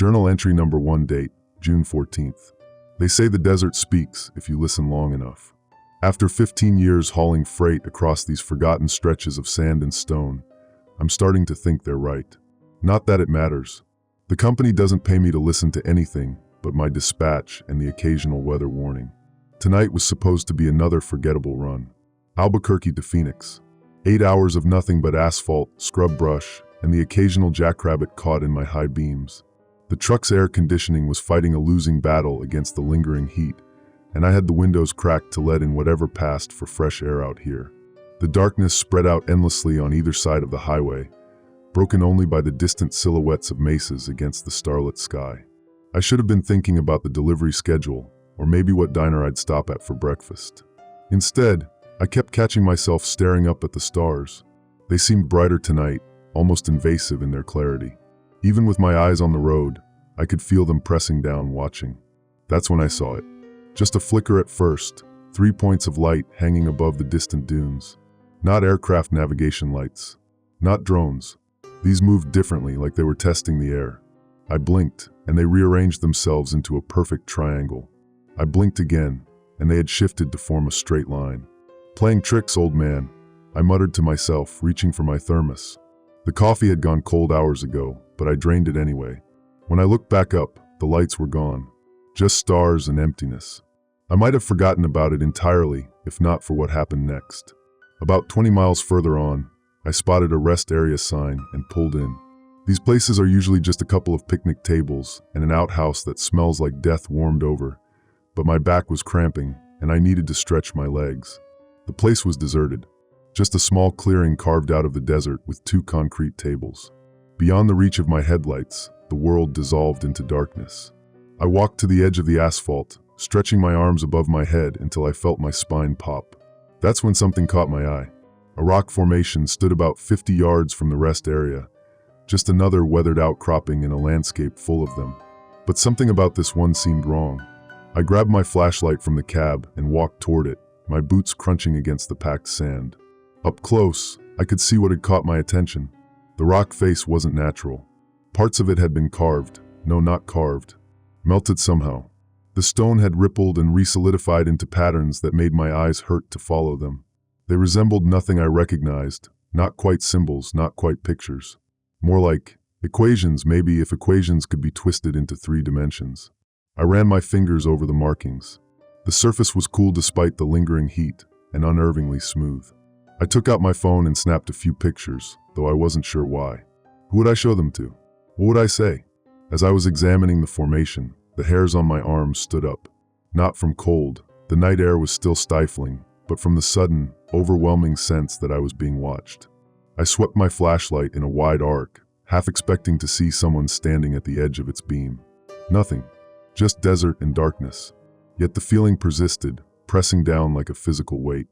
Journal entry number 1, date, June 14th. They say the desert speaks if you listen long enough. After 15 years hauling freight across these forgotten stretches of sand and stone, I'm starting to think they're right. Not that it matters. The company doesn't pay me to listen to anything but my dispatch and the occasional weather warning. Tonight was supposed to be another forgettable run. Albuquerque to Phoenix. 8 hours of nothing but asphalt, scrub brush, and the occasional jackrabbit caught in my high beams. The truck's air conditioning was fighting a losing battle against the lingering heat, and I had the windows cracked to let in whatever passed for fresh air out here. The darkness spread out endlessly on either side of the highway, broken only by the distant silhouettes of mesas against the starlit sky. I should have been thinking about the delivery schedule, or maybe what diner I'd stop at for breakfast. Instead, I kept catching myself staring up at the stars. They seemed brighter tonight, almost invasive in their clarity. Even with my eyes on the road, I could feel them pressing down, watching. That's when I saw it. Just a flicker at first, 3 points of light hanging above the distant dunes. Not aircraft navigation lights. Not drones. These moved differently, like they were testing the air. I blinked, and they rearranged themselves into a perfect triangle. I blinked again, and they had shifted to form a straight line. Playing tricks, old man, I muttered to myself, reaching for my thermos. The coffee had gone cold hours ago, but I drained it anyway. When I looked back up, the lights were gone. Just stars and emptiness. I might have forgotten about it entirely, if not for what happened next. About 20 miles further on, I spotted a rest area sign and pulled in. These places are usually just a couple of picnic tables and an outhouse that smells like death warmed over, but my back was cramping and I needed to stretch my legs. The place was deserted. Just a small clearing carved out of the desert with 2 concrete tables. Beyond the reach of my headlights, the world dissolved into darkness. I walked to the edge of the asphalt, stretching my arms above my head until I felt my spine pop. That's when something caught my eye. A rock formation stood about 50 yards from the rest area, just another weathered outcropping in a landscape full of them. But something about this one seemed wrong. I grabbed my flashlight from the cab and walked toward it, my boots crunching against the packed sand. Up close, I could see what had caught my attention. The rock face wasn't natural. Parts of it had been carved. No, not carved. Melted somehow. The stone had rippled and re-solidified into patterns that made my eyes hurt to follow them. They resembled nothing I recognized. Not quite symbols, not quite pictures. More like equations, maybe, if equations could be twisted into 3 dimensions. I ran my fingers over the markings. The surface was cool despite the lingering heat, and unnervingly smooth. I took out my phone and snapped a few pictures, though I wasn't sure why. Who would I show them to? What would I say? As I was examining the formation, the hairs on my arms stood up. Not from cold, the night air was still stifling, but from the sudden, overwhelming sense that I was being watched. I swept my flashlight in a wide arc, half expecting to see someone standing at the edge of its beam. Nothing. Just desert and darkness. Yet the feeling persisted, pressing down like a physical weight.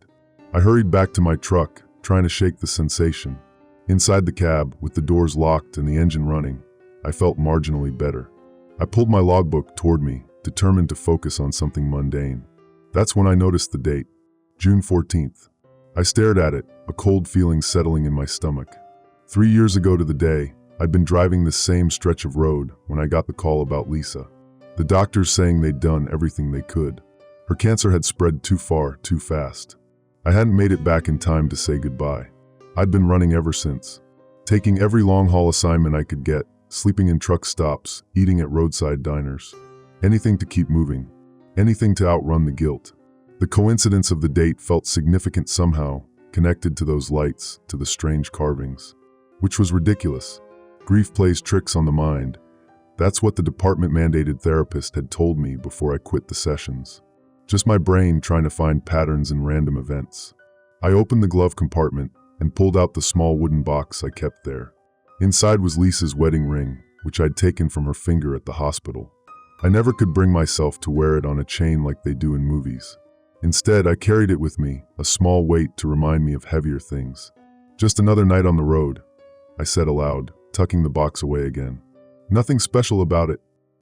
I hurried back to my truck, trying to shake the sensation. Inside the cab, with the doors locked and the engine running, I felt marginally better. I pulled my logbook toward me, determined to focus on something mundane. That's when I noticed the date, June 14th. I stared at it, a cold feeling settling in my stomach. 3 years ago to the day, I'd been driving this same stretch of road when I got the call about Lisa. The doctors saying they'd done everything they could. Her cancer had spread too far, too fast. I hadn't made it back in time to say goodbye. I'd been running ever since, taking every long-haul assignment I could get, sleeping in truck stops, eating at roadside diners. Anything to keep moving, anything to outrun the guilt. The coincidence of the date felt significant somehow, connected to those lights, to the strange carvings. Which was ridiculous. Grief plays tricks on the mind. That's what the department-mandated therapist had told me before I quit the sessions. Just my brain trying to find patterns in random events. I opened the glove compartment and pulled out the small wooden box I kept there. Inside was Lisa's wedding ring, which I'd taken from her finger at the hospital. I never could bring myself to wear it on a chain like they do in movies. Instead, I carried it with me, a small weight to remind me of heavier things. Just another night on the road, I said aloud, tucking the box away again. Nothing special about it,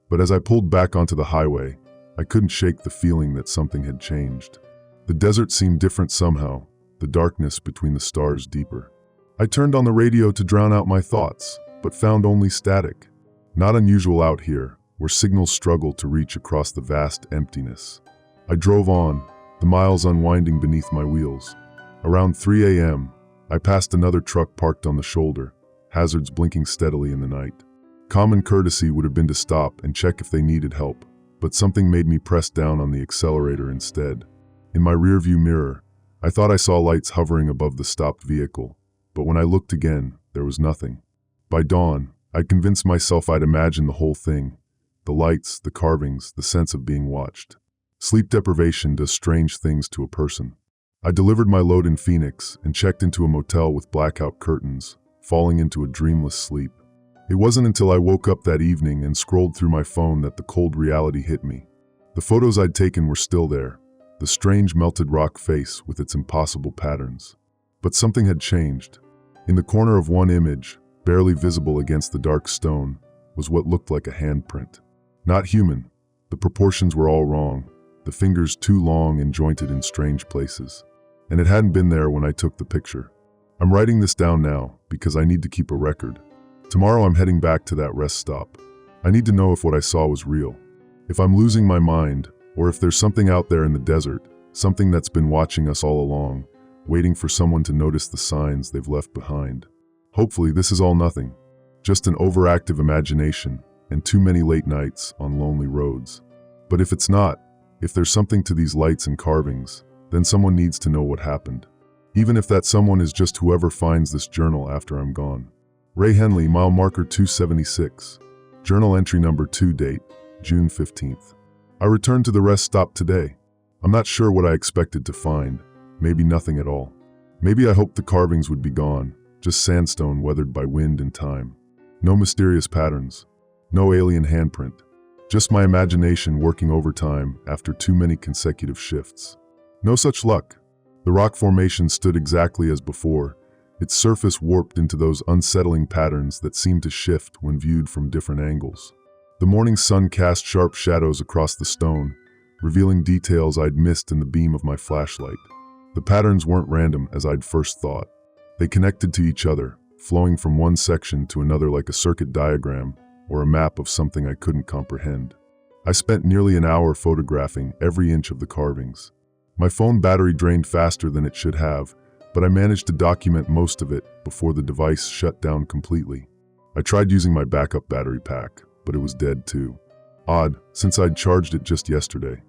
but as I pulled back onto the highway, I couldn't shake the feeling that something had changed. The desert seemed different somehow, the darkness between the stars deeper. I turned on the radio to drown out my thoughts, but found only static. Not unusual out here, where signals struggle to reach across the vast emptiness. I drove on, the miles unwinding beneath my wheels. Around 3 a.m., I passed another truck parked on the shoulder, hazards blinking steadily in the night. Common courtesy would have been to stop and check if they needed help, but something made me press down on the accelerator instead. In my rearview mirror, I thought I saw lights hovering above the stopped vehicle, but when I looked again, there was nothing. By dawn, I'd convinced myself I'd imagined the whole thing. The lights, the carvings, the sense of being watched. Sleep deprivation does strange things to a person. I delivered my load in Phoenix and checked into a motel with blackout curtains, falling into a dreamless sleep. It wasn't until I woke up that evening and scrolled through my phone that the cold reality hit me. The photos I'd taken were still there, the strange melted rock face with its impossible patterns. But something had changed. In the corner of one image, barely visible against the dark stone, was what looked like a handprint. Not human. The proportions were all wrong, the fingers too long and jointed in strange places. And it hadn't been there when I took the picture. I'm writing this down now because I need to keep a record. Tomorrow I'm heading back to that rest stop. I need to know if what I saw was real. If I'm losing my mind, or if there's something out there in the desert, something that's been watching us all along, waiting for someone to notice the signs they've left behind. Hopefully this is all nothing. Just an overactive imagination and too many late nights on lonely roads. But if it's not, if there's something to these lights and carvings, then someone needs to know what happened. Even if that someone is just whoever finds this journal after I'm gone. Ray Henley, mile marker 276. Journal entry number 2, date, June 15th. I returned to the rest stop today. I'm not sure what I expected to find. Maybe nothing at all. Maybe I hoped the carvings would be gone, just sandstone weathered by wind and time. No mysterious patterns. No alien handprint. Just my imagination working overtime after too many consecutive shifts. No such luck. The rock formation stood exactly as before, its surface warped into those unsettling patterns that seemed to shift when viewed from different angles. The morning sun cast sharp shadows across the stone, revealing details I'd missed in the beam of my flashlight. The patterns weren't random as I'd first thought. They connected to each other, flowing from one section to another like a circuit diagram or a map of something I couldn't comprehend. I spent nearly an hour photographing every inch of the carvings. My phone battery drained faster than it should have, but I managed to document most of it before the device shut down completely. I tried using my backup battery pack, but it was dead too. Odd, since I'd charged it just yesterday.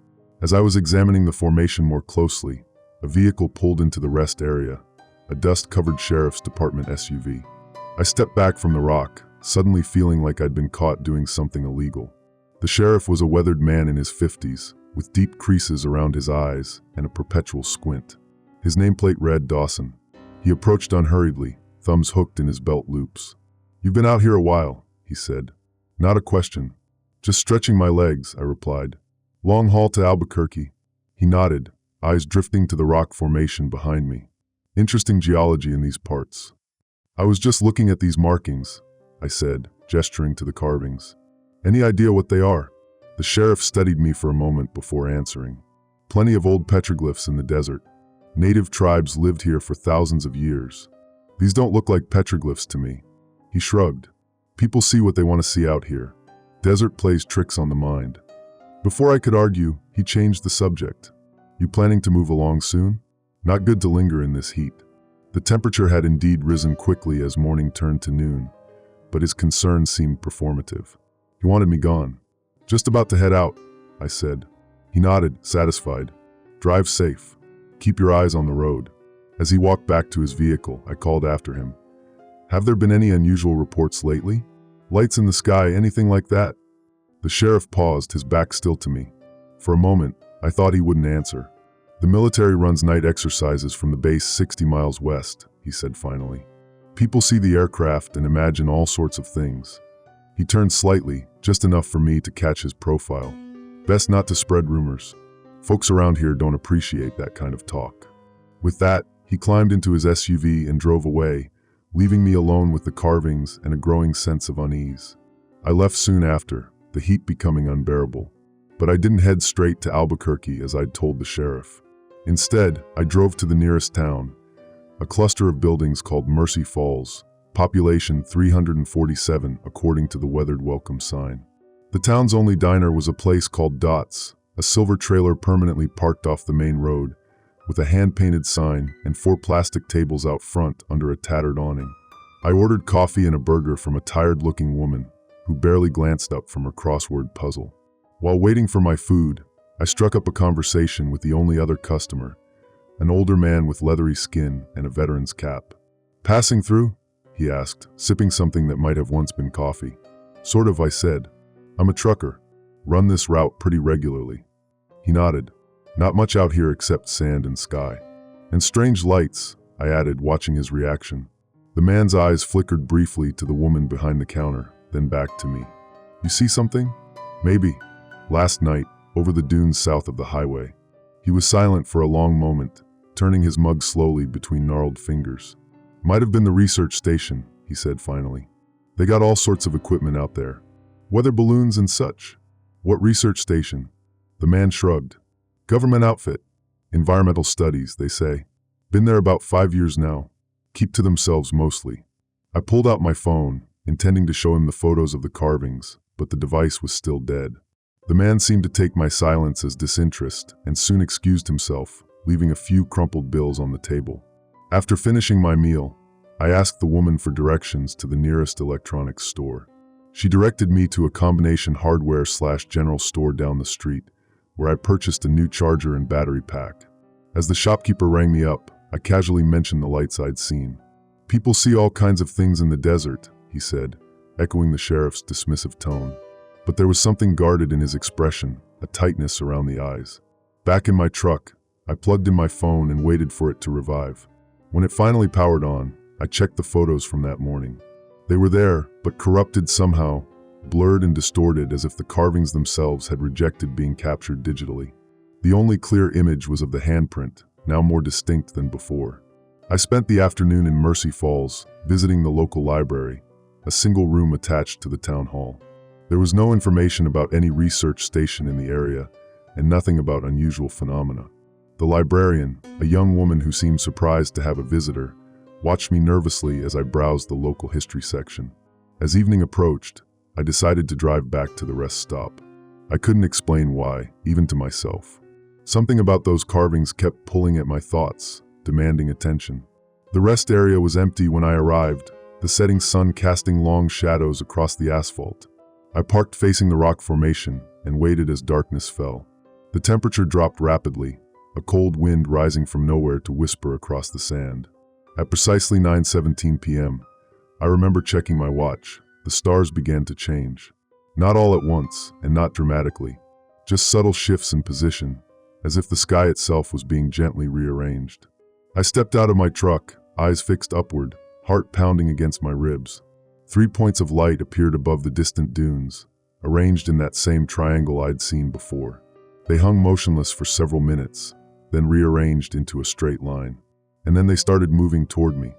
As I was examining the formation more closely, a vehicle pulled into the rest area, a dust-covered sheriff's department SUV. I stepped back from the rock, suddenly feeling like I'd been caught doing something illegal. The sheriff was a weathered man in his 50s, with deep creases around his eyes and a perpetual squint. His nameplate read Dawson. He approached unhurriedly, thumbs hooked in his belt loops. "You've been out here a while," he said. "Not a question. Just stretching my legs," I replied. "Long haul to Albuquerque." He nodded, eyes drifting to the rock formation behind me. "Interesting geology in these parts." "I was just looking at these markings," I said, gesturing to the carvings. "Any idea what they are?" The sheriff studied me for a moment before answering. "Plenty of old petroglyphs in the desert. Native tribes lived here for thousands of years. These don't look like petroglyphs to me." He shrugged. "People see what they want to see out here. Desert plays tricks on the mind." Before I could argue, he changed the subject. "You planning to move along soon? Not good to linger in this heat." The temperature had indeed risen quickly as morning turned to noon, but his concern seemed performative. He wanted me gone. "Just about to head out," I said. He nodded, satisfied. "Drive safe. Keep your eyes on the road." As he walked back to his vehicle, I called after him. "Have there been any unusual reports lately? Lights in the sky, anything like that?" The sheriff paused, his back still to me. For a moment, I thought he wouldn't answer. "The military runs night exercises from the base 60 miles west," he said finally. "People see the aircraft and imagine all sorts of things." He turned slightly, just enough for me to catch his profile. "Best not to spread rumors. Folks around here don't appreciate that kind of talk." With that, he climbed into his SUV and drove away, leaving me alone with the carvings and a growing sense of unease. I left soon after, the heat becoming unbearable. But I didn't head straight to Albuquerque as I'd told the sheriff. Instead, I drove to the nearest town, a cluster of buildings called Mercy Falls, Population 347, according to the weathered welcome sign. The town's only diner was a place called Dots, a silver trailer permanently parked off the main road, with a hand-painted sign and 4 plastic tables out front under a tattered awning. I ordered coffee and a burger from a tired-looking woman who barely glanced up from her crossword puzzle. While waiting for my food, I struck up a conversation with the only other customer, an older man with leathery skin and a veteran's cap. "Passing through?" he asked, sipping something that might have once been coffee. "Sort of," I said. "I'm a trucker. Run this route pretty regularly." He nodded. "Not much out here except sand and sky. And strange lights," I added, watching his reaction. The man's eyes flickered briefly to the woman behind the counter, then back to me. "You see something?" "Maybe. Last night, over the dunes south of the highway." He was silent for a long moment, turning his mug slowly between gnarled fingers. "Might have been the research station," he said finally. "They got all sorts of equipment out there. Weather balloons and such." "What research station?" The man shrugged. "Government outfit. Environmental studies, they say. Been there about 5 years now. Keep to themselves mostly." I pulled out my phone, intending to show him the photos of the carvings, but the device was still dead. The man seemed to take my silence as disinterest and soon excused himself, leaving a few crumpled bills on the table. After finishing my meal, I asked the woman for directions to the nearest electronics store. She directed me to a combination hardware/general store down the street, where I purchased a new charger and battery pack. As the shopkeeper rang me up, I casually mentioned the lights I'd seen. "People see all kinds of things in the desert," he said, echoing the sheriff's dismissive tone. But there was something guarded in his expression, a tightness around the eyes. Back in my truck, I plugged in my phone and waited for it to revive. When it finally powered on, I checked the photos from that morning. They were there, but corrupted somehow, blurred and distorted as if the carvings themselves had rejected being captured digitally. The only clear image was of the handprint, now more distinct than before. I spent the afternoon in Mercy Falls, visiting the local library, a single room attached to the town hall. There was no information about any research station in the area, and nothing about unusual phenomena. The librarian, a young woman who seemed surprised to have a visitor, watched me nervously as I browsed the local history section. As evening approached, I decided to drive back to the rest stop. I couldn't explain why, even to myself. Something about those carvings kept pulling at my thoughts, demanding attention. The rest area was empty when I arrived, the setting sun casting long shadows across the asphalt. I parked facing the rock formation and waited as darkness fell. The temperature dropped rapidly, a cold wind rising from nowhere to whisper across the sand. At precisely 9:17 p.m., I remember checking my watch. The stars began to change. Not all at once, and not dramatically. Just subtle shifts in position, as if the sky itself was being gently rearranged. I stepped out of my truck, eyes fixed upward, heart pounding against my ribs. 3 points of light appeared above the distant dunes, arranged in that same triangle I'd seen before. They hung motionless for several minutes, then rearranged into a straight line. And then they started moving toward me.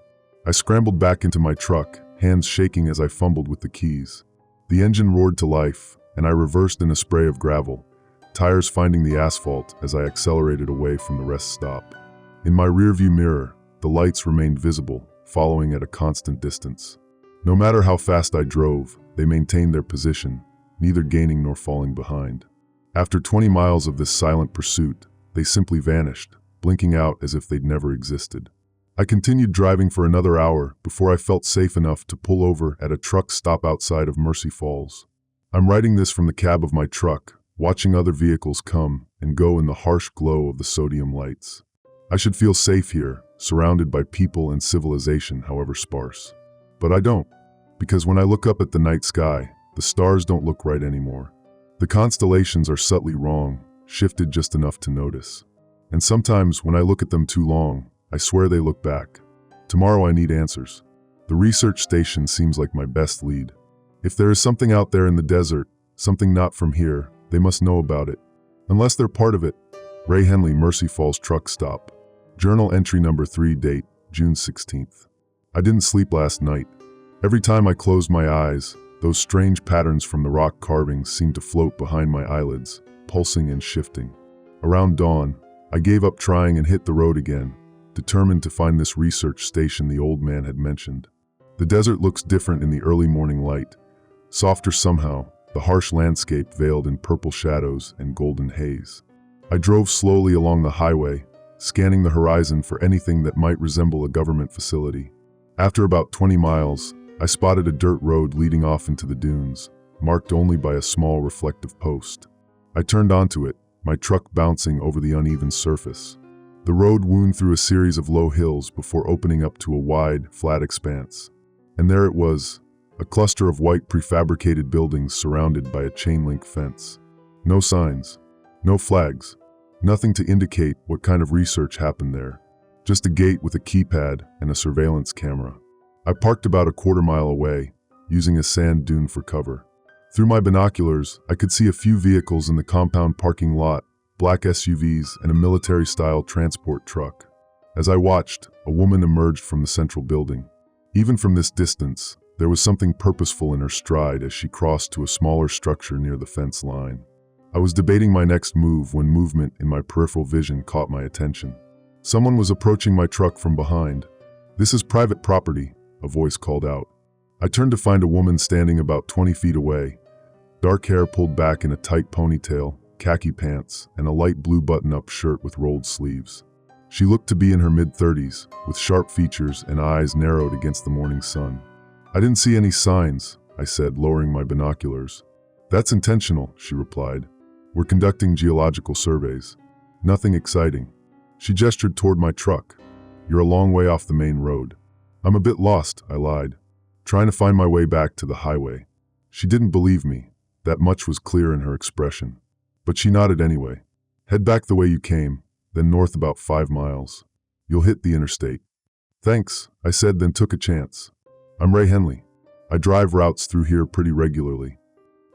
I scrambled back into my truck, hands shaking as I fumbled with the keys. The engine roared to life, and I reversed in a spray of gravel, tires finding the asphalt as I accelerated away from the rest stop. In my rearview mirror, the lights remained visible, following at a constant distance. No matter how fast I drove, they maintained their position, neither gaining nor falling behind. After 20 miles of this silent pursuit, they simply vanished, blinking out as if they'd never existed. I continued driving for another hour before I felt safe enough to pull over at a truck stop outside of Mercy Falls. I'm writing this from the cab of my truck, watching other vehicles come and go in the harsh glow of the sodium lights. I should feel safe here, surrounded by people and civilization, however sparse. But I don't, because when I look up at the night sky, the stars don't look right anymore. The constellations are subtly wrong, shifted just enough to notice. And sometimes when I look at them too long, I swear they look back. Tomorrow I need answers. The research station seems like my best lead. If there is something out there in the desert, something not from here, they must know about it. Unless they're part of it. Ray Henley, Mercy Falls truck stop. Journal entry number 3, date June 16th. I didn't sleep last night. Every time I closed my eyes, those strange patterns from the rock carvings seemed to float behind my eyelids, pulsing and shifting. Around dawn, I gave up trying and hit the road again, determined to find this research station the old man had mentioned. The desert looks different in the early morning light, softer somehow, the harsh landscape veiled in purple shadows and golden haze. I drove slowly along the highway, scanning the horizon for anything that might resemble a government facility. After about 20 miles, I spotted a dirt road leading off into the dunes, marked only by a small reflective post. I turned onto it, my truck bouncing over the uneven surface. The road wound through a series of low hills before opening up to a wide, flat expanse. And there it was, a cluster of white prefabricated buildings surrounded by a chain-link fence. No signs, no flags, nothing to indicate what kind of research happened there. Just a gate with a keypad and a surveillance camera. I parked about a quarter-mile away, using a sand dune for cover. Through my binoculars, I could see a few vehicles in the compound parking lot, black SUVs and a military-style transport truck. As I watched, a woman emerged from the central building. Even from this distance, there was something purposeful in her stride as she crossed to a smaller structure near the fence line. I was debating my next move when movement in my peripheral vision caught my attention. Someone was approaching my truck from behind. "This is private property," a voice called out. I turned to find a woman standing about 20 feet away, dark hair pulled back in a tight ponytail, khaki pants, and a light blue button-up shirt with rolled sleeves. She looked to be in her mid-30s, with sharp features and eyes narrowed against the morning sun. "I didn't see any signs," I said, lowering my binoculars. "That's intentional," she replied. "We're conducting geological surveys. Nothing exciting." She gestured toward my truck. "You're a long way off the main road." "I'm a bit lost," I lied, trying to find my way back to the highway. She didn't believe me. That much was clear in her expression. But she nodded anyway. "Head back the way you came, then north about 5 miles. You'll hit the interstate." "Thanks," I said, then took a chance. "I'm Ray Henley. I drive routes through here pretty regularly."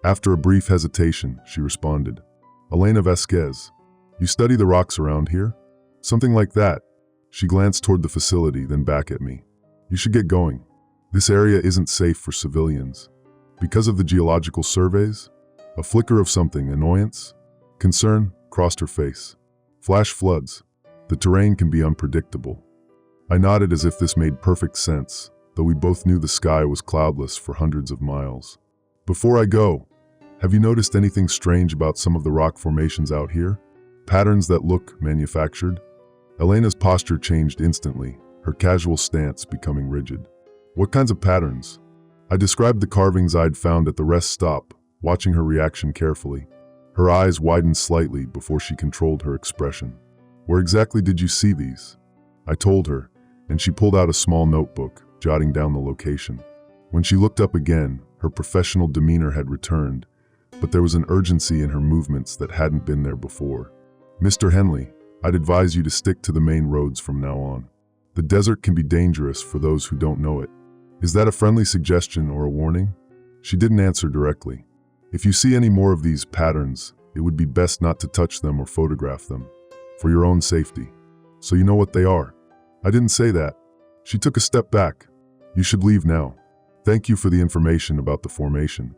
After a brief hesitation, she responded. "Elena Vasquez. You study the rocks around here?" "Something like that." She glanced toward the facility, then back at me. "You should get going. This area isn't safe for civilians." "Because of the geological surveys?" A flicker of something, annoyance? Concern, crossed her face. "Flash floods. The terrain can be unpredictable." I nodded as if this made perfect sense, though we both knew the sky was cloudless for hundreds of miles. "Before I go, have you noticed anything strange about some of the rock formations out here? Patterns that look manufactured?" Elena's posture changed instantly, her casual stance becoming rigid. "What kinds of patterns?" I described the carvings I'd found at the rest stop, watching her reaction carefully. Her eyes widened slightly before she controlled her expression. "Where exactly did you see these?" I told her, and she pulled out a small notebook, jotting down the location. When she looked up again, her professional demeanor had returned, but there was an urgency in her movements that hadn't been there before. "Mr. Henley, I'd advise you to stick to the main roads from now on. The desert can be dangerous for those who don't know it." "Is that a friendly suggestion or a warning?" She didn't answer directly. "If you see any more of these patterns, it would be best not to touch them or photograph them, for your own safety. So you know what they are." "I didn't say that." She took a step back. "You should leave now. Thank you for the information about the formation."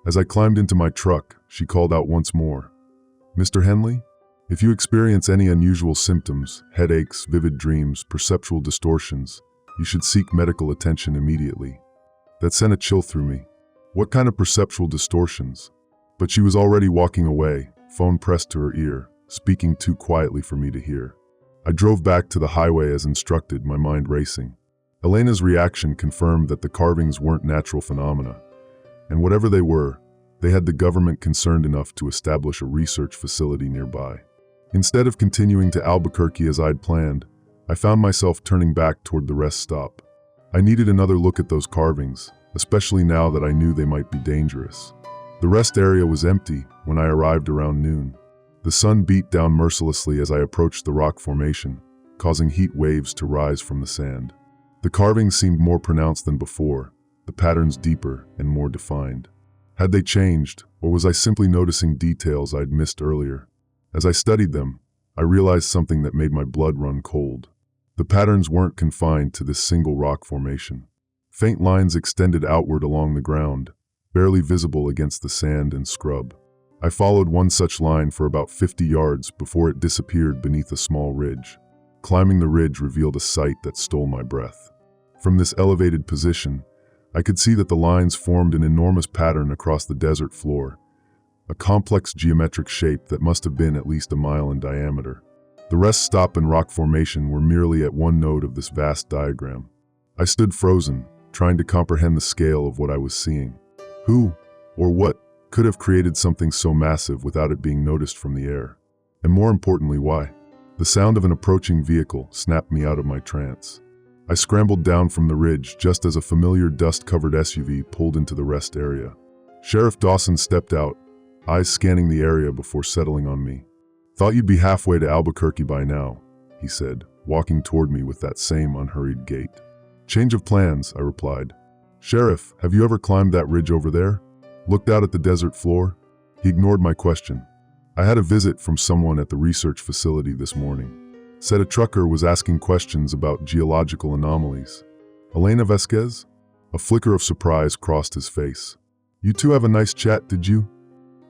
As I climbed into my truck, she called out once more. "Mr. Henley? If you experience any unusual symptoms, headaches, vivid dreams, perceptual distortions, you should seek medical attention immediately." That sent a chill through me. What kind of perceptual distortions? But she was already walking away, phone pressed to her ear, speaking too quietly for me to hear. I drove back to the highway as instructed, my mind racing. Elena's reaction confirmed that the carvings weren't natural phenomena, and whatever they were, they had the government concerned enough to establish a research facility nearby. Instead of continuing to Albuquerque as I'd planned, I found myself turning back toward the rest stop. I needed another look at those carvings, especially now that I knew they might be dangerous. The rest area was empty when I arrived around noon. The sun beat down mercilessly as I approached the rock formation, causing heat waves to rise from the sand. The carvings seemed more pronounced than before, the patterns deeper and more defined. Had they changed, or was I simply noticing details I'd missed earlier? As I studied them, I realized something that made my blood run cold. The patterns weren't confined to this single rock formation. Faint lines extended outward along the ground, barely visible against the sand and scrub. I followed one such line for about 50 yards before it disappeared beneath a small ridge. Climbing the ridge revealed a sight that stole my breath. From this elevated position, I could see that the lines formed an enormous pattern across the desert floor, a complex geometric shape that must have been at least a mile in diameter. The rest stop and rock formation were merely at one node of this vast diagram. I stood frozen, trying to comprehend the scale of what I was seeing. Who, or what, could have created something so massive without it being noticed from the air? And more importantly, why? The sound of an approaching vehicle snapped me out of my trance. I scrambled down from the ridge just as a familiar dust-covered SUV pulled into the rest area. Sheriff Dawson stepped out, eyes scanning the area before settling on me. "Thought you'd be halfway to Albuquerque by now," he said, walking toward me with that same unhurried gait. "Change of plans," I replied. "Sheriff, have you ever climbed that ridge over there? Looked out at the desert floor?" He ignored my question. "I had a visit from someone at the research facility this morning. Said a trucker was asking questions about geological anomalies." "Elena Vasquez?" A flicker of surprise crossed his face. "You two have a nice chat, did you?"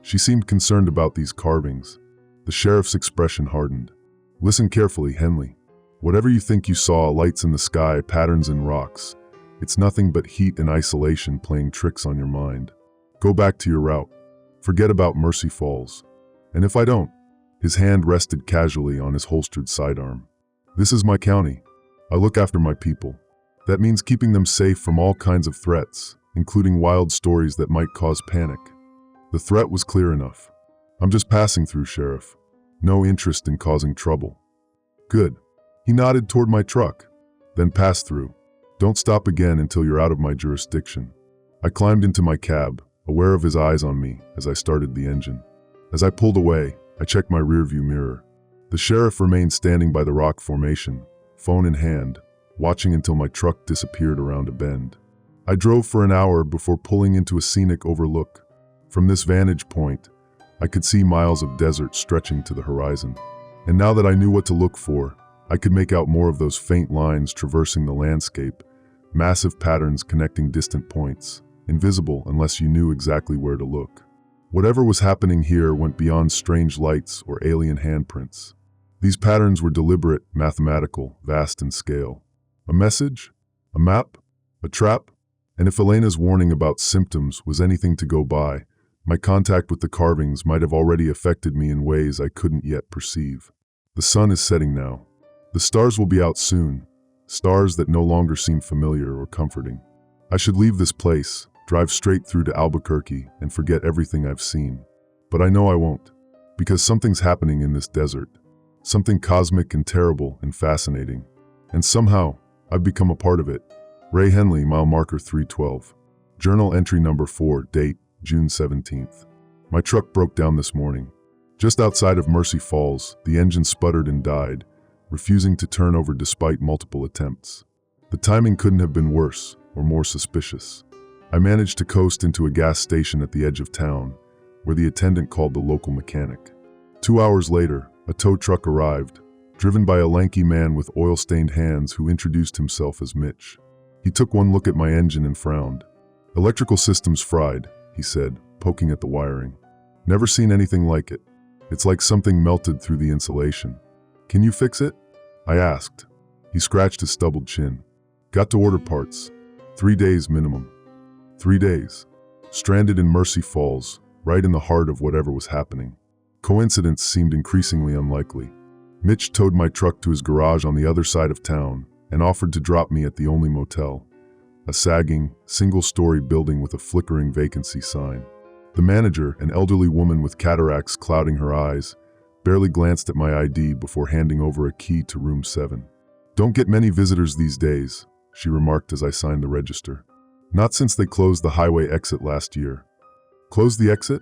She seemed concerned about these carvings. The sheriff's expression hardened. "Listen carefully, Henley. Whatever you think you saw, lights in the sky, patterns in rocks, it's nothing but heat and isolation playing tricks on your mind. Go back to your route. Forget about Mercy Falls. And if I don't," his hand rested casually on his holstered sidearm. "This is my county. I look after my people. That means keeping them safe from all kinds of threats, including wild stories that might cause panic." The threat was clear enough. "I'm just passing through, Sheriff. No interest in causing trouble." "Good." He nodded toward my truck. "Then pass through. Don't stop again until you're out of my jurisdiction." I climbed into my cab, aware of his eyes on me as I started the engine. As I pulled away, I checked my rearview mirror. The sheriff remained standing by the rock formation, phone in hand, watching until my truck disappeared around a bend. I drove for an hour before pulling into a scenic overlook. From this vantage point, I could see miles of desert stretching to the horizon. And now that I knew what to look for, I could make out more of those faint lines traversing the landscape, massive patterns connecting distant points, invisible unless you knew exactly where to look. Whatever was happening here went beyond strange lights or alien handprints. These patterns were deliberate, mathematical, vast in scale. A message? A map? A trap? And if Elena's warning about symptoms was anything to go by, my contact with the carvings might have already affected me in ways I couldn't yet perceive. The sun is setting now. The stars will be out soon, stars that no longer seem familiar or comforting. I should leave this place, drive straight through to Albuquerque, and forget everything I've seen. But I know I won't, because something's happening in this desert. Something cosmic and terrible and fascinating. And somehow, I've become a part of it. Ray Henley, mile marker 312. Journal entry number 4, date June 17th. My truck broke down this morning. Just outside of Mercy Falls, the engine sputtered and died, refusing to turn over despite multiple attempts. The timing couldn't have been worse or more suspicious. I managed to coast into a gas station at the edge of town, where the attendant called the local mechanic. 2 hours later, a tow truck arrived, driven by a lanky man with oil-stained hands who introduced himself as Mitch. He took one look at my engine and frowned. "Electrical system's fried," he said, poking at the wiring. "Never seen anything like it. It's like something melted through the insulation. Can you fix it?" I asked. He scratched his stubbled chin. "Got to order parts. 3 days minimum." 3 days. Stranded in Mercy Falls, right in the heart of whatever was happening. Coincidence seemed increasingly unlikely. Mitch towed my truck to his garage on the other side of town and offered to drop me at the only motel, a sagging, single-story building with a flickering vacancy sign. The manager, an elderly woman with cataracts clouding her eyes, barely glanced at my ID before handing over a key to room 7. "Don't get many visitors these days," she remarked as I signed the register. "Not since they closed the highway exit last year." "Closed the exit?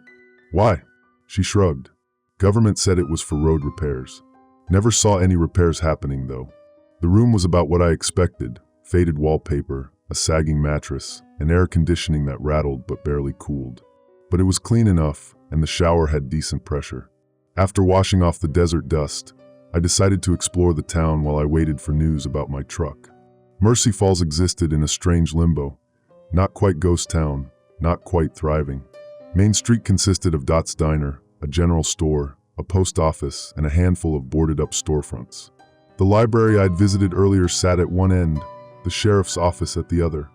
Why?" She shrugged. "Government said it was for road repairs." Never saw any repairs happening, though. The room was about what I expected: faded wallpaper, a sagging mattress, and air conditioning that rattled but barely cooled. But it was clean enough, and the shower had decent pressure. After washing off the desert dust, I decided to explore the town while I waited for news about my truck. Mercy Falls existed in a strange limbo. Not quite ghost town, not quite thriving. Main Street consisted of Dot's Diner, a general store, a post office, and a handful of boarded-up storefronts. The library I'd visited earlier sat at one end, the sheriff's office at the other.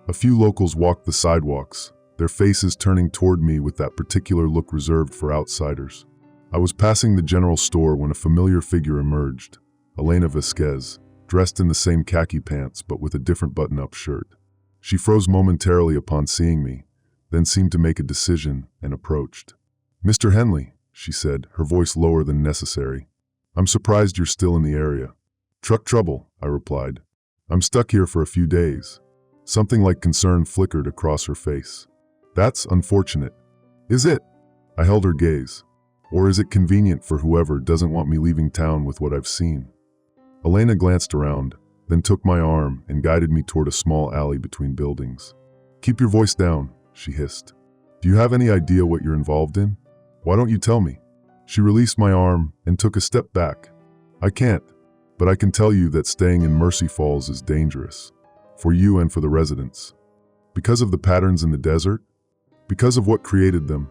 A few locals walked the sidewalks, their faces turning toward me with that particular look reserved for outsiders. I was passing the general store when a familiar figure emerged, Elena Vasquez, dressed in the same khaki pants but with a different button-up shirt. She froze momentarily upon seeing me, then seemed to make a decision and approached. "Mr. Henley," she said, her voice lower than necessary. "I'm surprised you're still in the area." "Truck trouble," I replied. "I'm stuck here for a few days." Something like concern flickered across her face. "That's unfortunate." "Is it?" I held her gaze. "Or is it convenient for whoever doesn't want me leaving town with what I've seen?" Elena glanced around, then took my arm and guided me toward a small alley between buildings. "Keep your voice down," she hissed. "Do you have any idea what you're involved in? Why don't you tell me?" She released my arm and took a step back. "I can't, but I can tell you that staying in Mercy Falls is dangerous. For you and for the residents. Because of the patterns in the desert? Because of what created them?"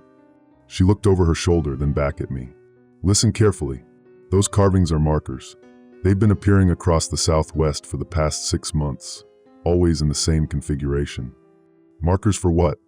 She looked over her shoulder, then back at me. "Listen carefully. Those carvings are markers. They've been appearing across the southwest for the past 6 months, always in the same configuration. Markers for what?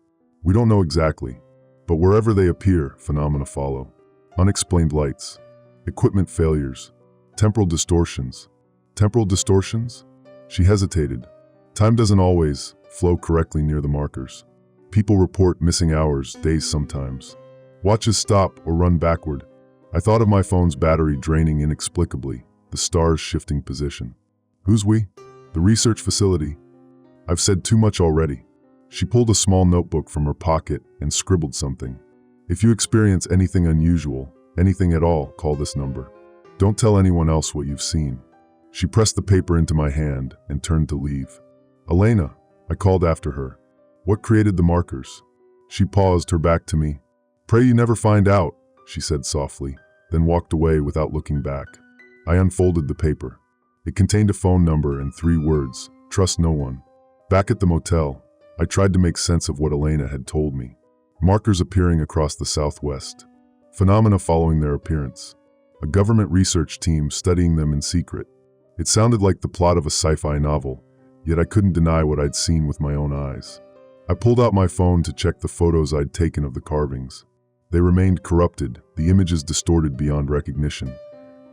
We don't know exactly, but wherever they appear, phenomena follow. Unexplained lights, equipment failures, temporal distortions." "Temporal distortions?" She hesitated. "Time doesn't always flow correctly near the markers. People report missing hours, days sometimes. Watches stop or run backward. I thought of my phone's battery draining inexplicably, the stars shifting position." "Who's we?" "The research facility." "I've said too much already." She pulled a small notebook from her pocket and scribbled something. "If you experience anything unusual, anything at all, call this number. Don't tell anyone else what you've seen." She pressed the paper into my hand and turned to leave. "Elena," I called after her. "What created the markers?" She paused, her back to me. "Pray you never find out," she said softly, then walked away without looking back. I unfolded the paper. It contained a phone number and 3 words, "Trust no one." Back at the motel, I tried to make sense of what Elena had told me. Markers appearing across the southwest. Phenomena following their appearance. A government research team studying them in secret. It sounded like the plot of a sci-fi novel, yet I couldn't deny what I'd seen with my own eyes. I pulled out my phone to check the photos I'd taken of the carvings. They remained corrupted, the images distorted beyond recognition,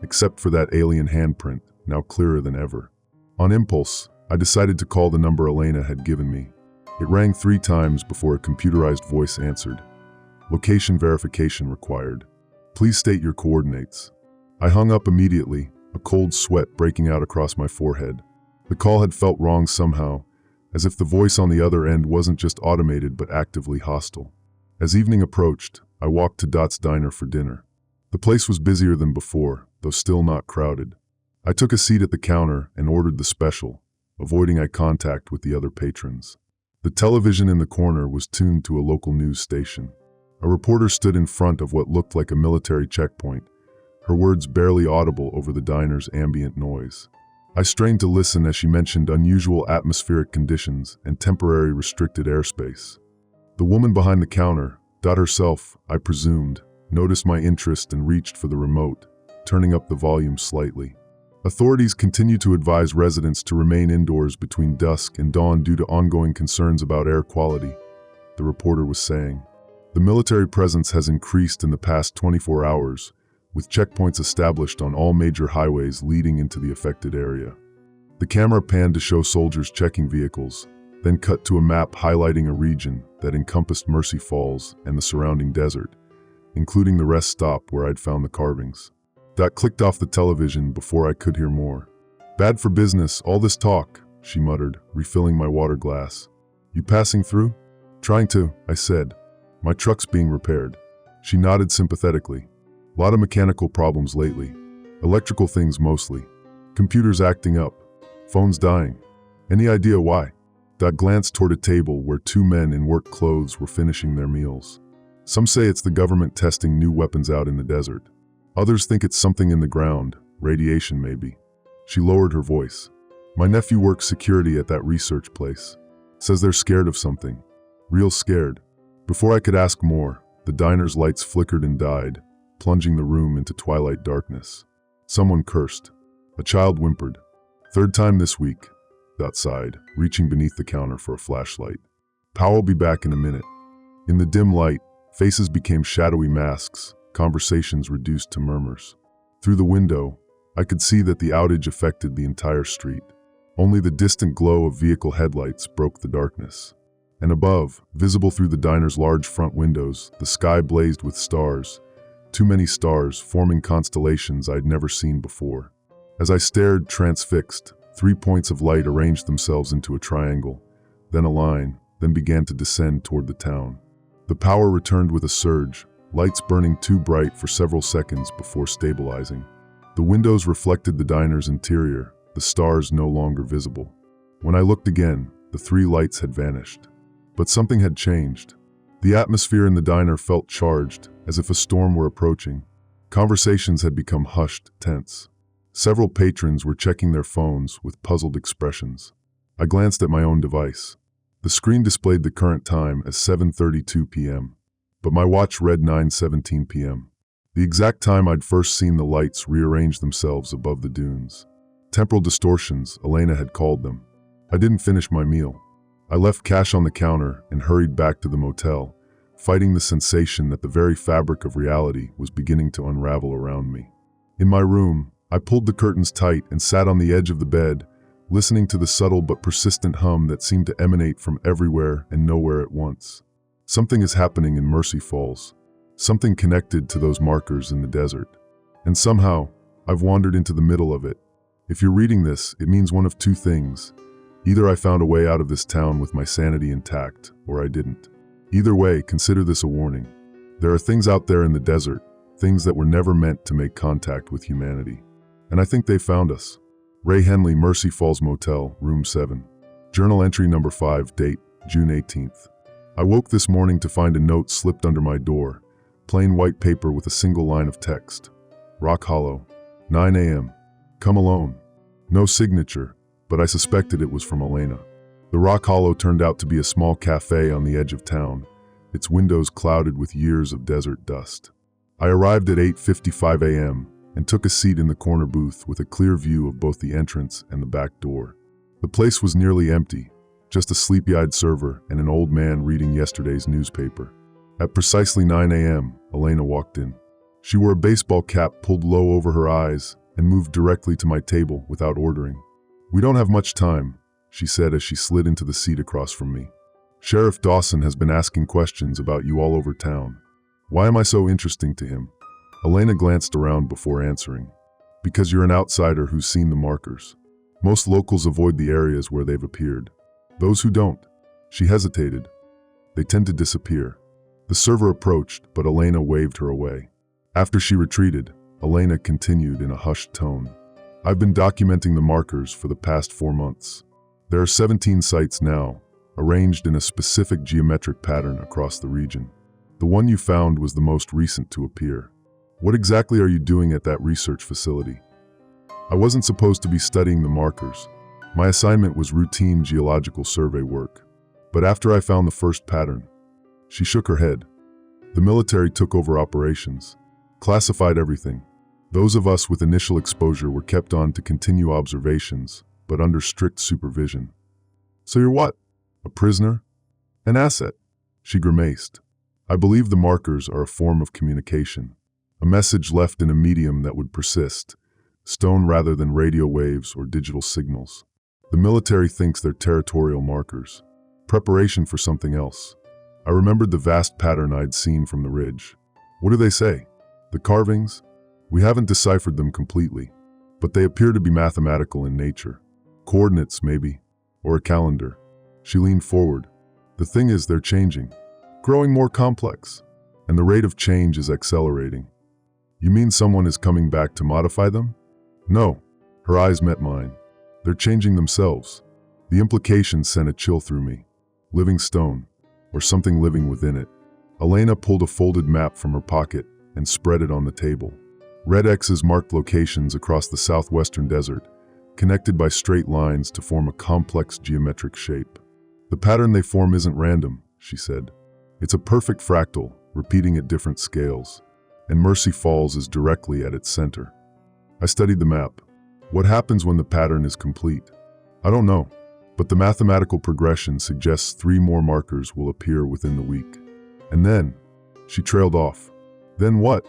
except for that alien handprint, now clearer than ever. On impulse, I decided to call the number Elena had given me. It rang 3 times before a computerized voice answered. "Location verification required. Please state your coordinates." I hung up immediately, a cold sweat breaking out across my forehead. The call had felt wrong somehow, as if the voice on the other end wasn't just automated but actively hostile. As evening approached, I walked to Dot's diner for dinner. The place was busier than before, though still not crowded. I took a seat at the counter and ordered the special, avoiding eye contact with the other patrons. The television in the corner was tuned to a local news station. A reporter stood in front of what looked like a military checkpoint, her words barely audible over the diner's ambient noise. I strained to listen as she mentioned unusual atmospheric conditions and temporary restricted airspace. The woman behind the counter, Dot herself, I presumed, noticed my interest and reached for the remote, turning up the volume slightly. Authorities continue to advise residents to remain indoors between dusk and dawn due to ongoing concerns about air quality, the reporter was saying. The military presence has increased in the past 24 hours, with checkpoints established on all major highways leading into the affected area. The camera panned to show soldiers checking vehicles, then cut to a map highlighting a region that encompassed Mercy Falls and the surrounding desert, including the rest stop where I'd found the carvings. That clicked off the television before I could hear more. "Bad for business, all this talk," she muttered, refilling my water glass. "You passing through?" "Trying to," I said. "My truck's being repaired." She nodded sympathetically. "Lot of mechanical problems lately. Electrical things mostly. Computers acting up. Phones dying. Any idea why?" Dot glanced toward a table where 2 men in work clothes were finishing their meals. "Some say it's the government testing new weapons out in the desert. Others think it's something in the ground, radiation maybe." She lowered her voice. "My nephew works security at that research place. Says they're scared of something. Real scared." Before I could ask more, the diner's lights flickered and died, plunging the room into twilight darkness. Someone cursed. A child whimpered. 3rd time this week. walked outside, reaching beneath the counter for a flashlight. "Pow'll be back in a minute." In the dim light, faces became shadowy masks, conversations reduced to murmurs. Through the window, I could see that the outage affected the entire street. Only the distant glow of vehicle headlights broke the darkness. And above, visible through the diner's large front windows, the sky blazed with stars. Too many stars, forming constellations I'd never seen before. As I stared, transfixed, 3 points of light arranged themselves into a triangle, then a line, then began to descend toward the town. The power returned with a surge, lights burning too bright for several seconds before stabilizing. The windows reflected the diner's interior, the stars no longer visible. When I looked again, the 3 lights had vanished. But something had changed. The atmosphere in the diner felt charged, as if a storm were approaching. Conversations had become hushed, tense. Several patrons were checking their phones with puzzled expressions. I glanced at my own device. The screen displayed the current time as 7:32 p.m., but my watch read 9:17 p.m. The exact time I'd first seen the lights rearrange themselves above the dunes. Temporal distortions, Elena had called them. I didn't finish my meal. I left cash on the counter and hurried back to the motel, fighting the sensation that the very fabric of reality was beginning to unravel around me. In my room, I pulled the curtains tight and sat on the edge of the bed, listening to the subtle but persistent hum that seemed to emanate from everywhere and nowhere at once. Something is happening in Mercy Falls. Something connected to those markers in the desert. And somehow, I've wandered into the middle of it. If you're reading this, it means one of 2 things. Either I found a way out of this town with my sanity intact, or I didn't. Either way, consider this a warning. There are things out there in the desert, things that were never meant to make contact with humanity. And I think they found us. Ray Henley, Mercy Falls Motel, Room 7. Journal entry number 5, date, June 18th. I woke this morning to find a note slipped under my door, plain white paper with a single line of text. Rock Hollow, 9 a.m. Come alone. No signature, but I suspected it was from Elena. The Rock Hollow turned out to be a small cafe on the edge of town, its windows clouded with years of desert dust. I arrived at 8:55 a.m. and took a seat in the corner booth with a clear view of both the entrance and the back door. The place was nearly empty, just a sleepy-eyed server and an old man reading yesterday's newspaper. At precisely 9 a.m., Elena walked in. She wore a baseball cap pulled low over her eyes and moved directly to my table without ordering. "We don't have much time," she said as she slid into the seat across from me. "Sheriff Dawson has been asking questions about you all over town. Why am I so interesting to him?" Elena glanced around before answering. "Because you're an outsider who's seen the markers. Most locals avoid the areas where they've appeared. Those who don't," she hesitated, "they tend to disappear." The server approached, but Elena waved her away. After she retreated, Elena continued in a hushed tone. "I've been documenting the markers for the past 4 months. There are 17 sites now, arranged in a specific geometric pattern across the region. The one you found was the most recent to appear. What exactly are you doing at that research facility?" "I wasn't supposed to be studying the markers. My assignment was routine geological survey work. But after I found the first pattern," she shook her head, "the military took over operations, classified everything. Those of us with initial exposure were kept on to continue observations, but under strict supervision." "So you're what? A prisoner? An asset?" She grimaced. "I believe the markers are a form of communication, a message left in a medium that would persist, stone rather than radio waves or digital signals. The military thinks they're territorial markers, preparation for something else." I remembered the vast pattern I'd seen from the ridge. "What do they say? The carvings? We haven't deciphered them completely, but they appear to be mathematical in nature. Coordinates, maybe, or a calendar." She leaned forward. "The thing is, they're changing, growing more complex, and the rate of change is accelerating." "You mean someone is coming back to modify them?" "No." Her eyes met mine. "They're changing themselves." The implication sent a chill through me. Living stone, or something living within it. Elena pulled a folded map from her pocket and spread it on the table. Red X's marked locations across the southwestern desert, connected by straight lines to form a complex geometric shape. "The pattern they form isn't random," she said. "It's a perfect fractal, repeating at different scales, and Mercy Falls is directly at its center." I studied the map. "What happens when the pattern is complete?" "I don't know. but the mathematical progression suggests 3 more markers will appear within the week. And then, she trailed off. Then what?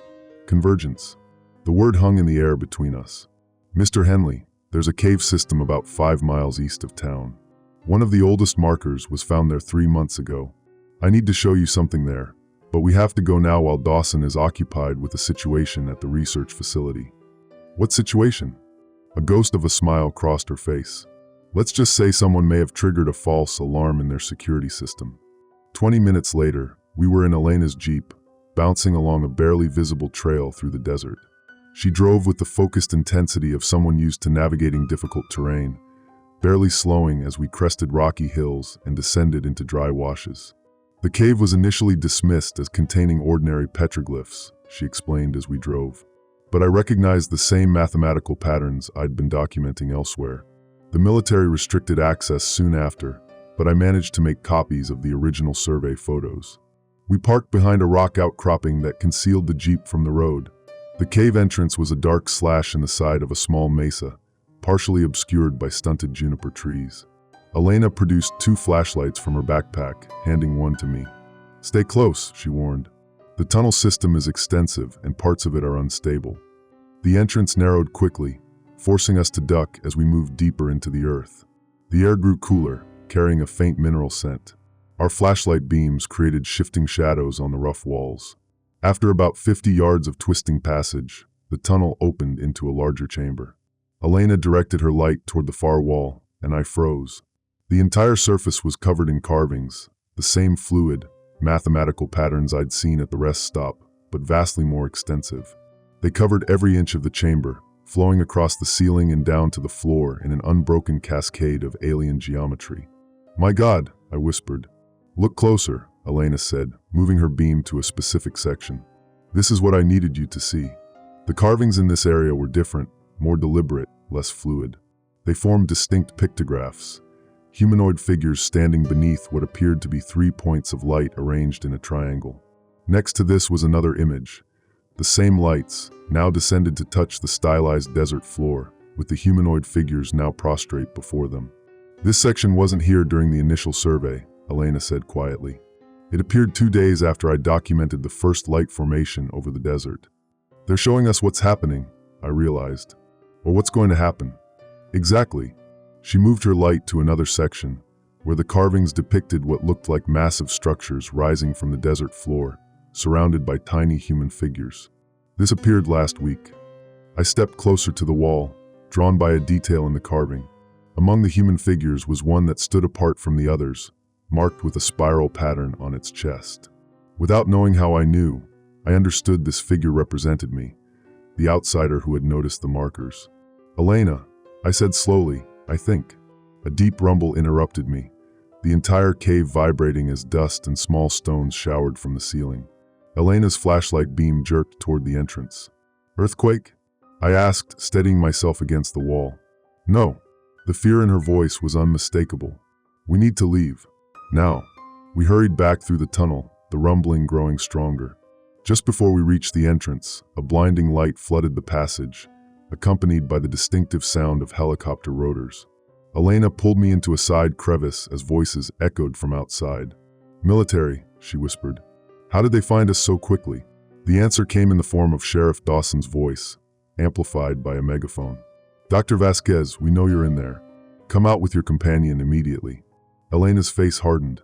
Convergence. The word hung in the air between us. Mr. Henley, there's a cave system about 5 miles east of town. One of the oldest markers was found there 3 months ago. I need to show you something there, but we have to go now while Dawson is occupied with a situation at the research facility. What situation? A ghost of a smile crossed her face. Let's just say someone may have triggered a false alarm in their security system. 20 minutes later, we were in Elena's Jeep, bouncing along a barely visible trail through the desert. She drove with the focused intensity of someone used to navigating difficult terrain, barely slowing as we crested rocky hills and descended into dry washes. The cave was initially dismissed as containing ordinary petroglyphs, she explained as we drove. But I recognized the same mathematical patterns I'd been documenting elsewhere. The military restricted access soon after, but I managed to make copies of the original survey photos. We parked behind a rock outcropping that concealed the Jeep from the road. The cave entrance was a dark slash in the side of a small mesa, partially obscured by stunted juniper trees. Elena produced 2 flashlights from her backpack, handing one to me. Stay close, she warned. The tunnel system is extensive and parts of it are unstable. The entrance narrowed quickly, forcing us to duck as we moved deeper into the earth. The air grew cooler, carrying a faint mineral scent. Our flashlight beams created shifting shadows on the rough walls. After about 50 yards of twisting passage, the tunnel opened into a larger chamber. Elena directed her light toward the far wall, and I froze. The entire surface was covered in carvings, the same fluid, mathematical patterns I'd seen at the rest stop, but vastly more extensive. They covered every inch of the chamber, flowing across the ceiling and down to the floor in an unbroken cascade of alien geometry. My God, I whispered. Look closer, Elena said, moving her beam to a specific section. This is what I needed you to see. The carvings in this area were different, more deliberate, less fluid. They formed distinct pictographs, humanoid figures standing beneath what appeared to be 3 points of light arranged in a triangle. Next to this was another image. The same lights, now descended to touch the stylized desert floor, with the humanoid figures now prostrate before them. This section wasn't here during the initial survey, Elena said quietly. It appeared 2 days after I documented the first light formation over the desert. They're showing us what's happening, I realized. Or what's going to happen. Exactly. She moved her light to another section, where the carvings depicted what looked like massive structures rising from the desert floor, surrounded by tiny human figures. This appeared last week. I stepped closer to the wall, drawn by a detail in the carving. Among the human figures was one that stood apart from the others, marked with a spiral pattern on its chest. Without knowing how I knew, I understood this figure represented me, the outsider who had noticed the markers. Elena, I said slowly, I think. A deep rumble interrupted me, the entire cave vibrating as dust and small stones showered from the ceiling. Elena's flashlight beam jerked toward the entrance. Earthquake? I asked, steadying myself against the wall. No. The fear in her voice was unmistakable. We need to leave. Now. We hurried back through the tunnel, the rumbling growing stronger. Just before we reached the entrance, a blinding light flooded the passage, accompanied by the distinctive sound of helicopter rotors. Elena pulled me into a side crevice as voices echoed from outside. Military, she whispered. How did they find us so quickly? The answer came in the form of Sheriff Dawson's voice, amplified by a megaphone. Dr. Vasquez, we know you're in there. Come out with your companion immediately. Elena's face hardened.